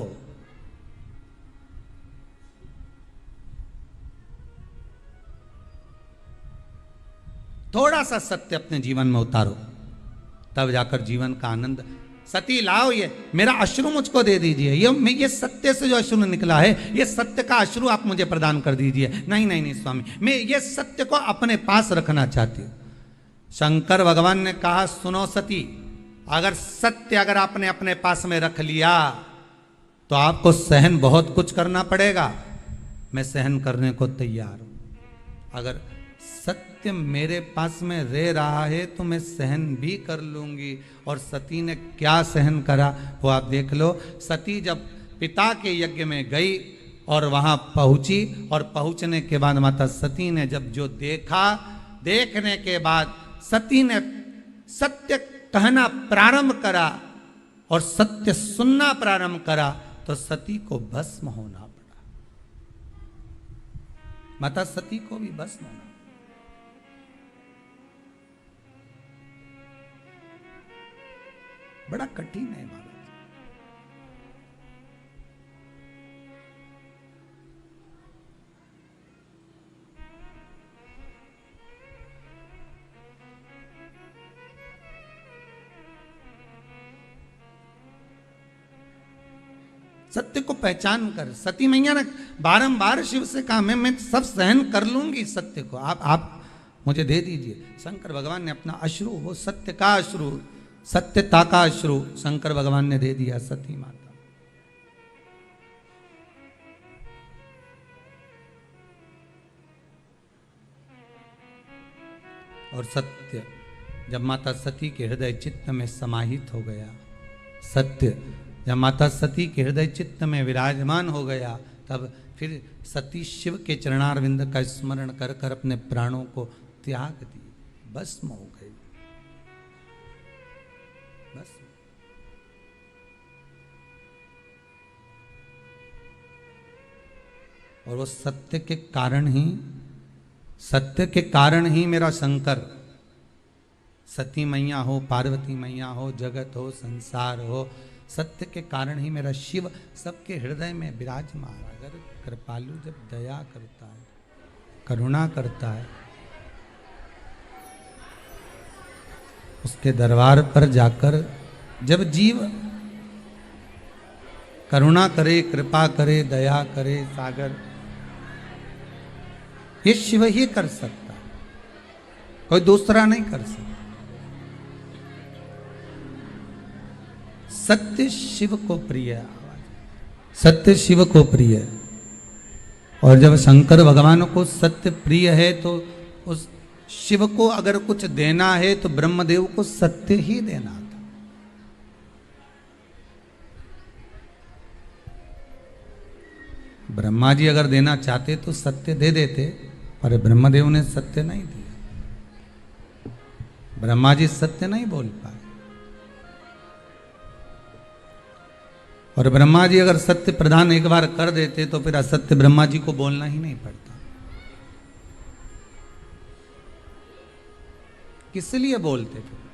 थोड़ा सा सत्य अपने जीवन में उतारो, तब जाकर जीवन का आनंद। सती लाओ, ये मेरा अश्रु मुझको दे दीजिए, ये सत्य से जो अश्रु निकला है, ये सत्य का अश्रु आप मुझे प्रदान कर दीजिए। नहीं नहीं नहीं स्वामी, मैं ये सत्य को अपने पास रखना चाहती हूँ। शंकर भगवान ने कहा, सुनो सती, अगर सत्य अगर आपने अपने पास में रख लिया तो आपको सहन बहुत कुछ करना पड़ेगा। मैं सहन करने को तैयार हूं। अगर सत्य मेरे पास में रह रहा है तो मैं सहन भी कर लूंगी। और सती ने क्या सहन करा वो आप देख लो। सती जब पिता के यज्ञ में गई और वहां पहुंची, और पहुंचने के बाद माता सती ने जब जो देखा, देखने के बाद सती ने सत्य कहना प्रारंभ करा और सत्य सुनना प्रारंभ करा, तो सती को भस्म होना पड़ा। माता सती को भी भस्म होना। बड़ा कठिन है महाराज। सत्य को पहचान कर, सती मैया ने बारंबार शिव से कहा, मैं सब सहन कर लूंगी सत्य को, आप मुझे दे दीजिए। शंकर भगवान ने अपना अश्रु, वो सत्य का अश्रु, सत्यता का अश्रु शंकर भगवान ने दे दिया सती माता। और सत्य जब माता सती के हृदय चित्त में समाहित हो गया, सत्य जब माता सती के हृदय चित्त में विराजमान हो गया, तब फिर सती शिव के चरणारविंद का स्मरण कर कर अपने प्राणों को त्याग दिए। भस्म हो गई, बस। और वो सत्य के कारण ही मेरा शंकर, सती मैया हो, पार्वती मैया हो, जगत हो, संसार हो, सत्य के कारण ही मेरा शिव सबके हृदय में विराजमान। अगर कृपालु जब दया करता है, करुणा करता है, उसके दरबार पर जाकर जब जीव करुणा करे, कृपा करे, दया करे, सागर, ये शिव ही कर सकता है, कोई दूसरा नहीं कर सकता। सत्य शिव को प्रिय है, सत्य शिव को प्रिय है। और जब शंकर भगवान को सत्य प्रिय है तो उस शिव को अगर कुछ देना है तो ब्रह्मदेव को सत्य ही देना था। ब्रह्मा जी अगर देना चाहते तो सत्य दे देते, पर ब्रह्मदेव ने सत्य नहीं दिया। ब्रह्मा जी सत्य नहीं बोल पाए। और ब्रह्मा जी अगर सत्य प्रदान एक बार कर देते तो फिर असत्य ब्रह्मा जी को बोलना ही नहीं पड़ता। किस लिए बोलते थे?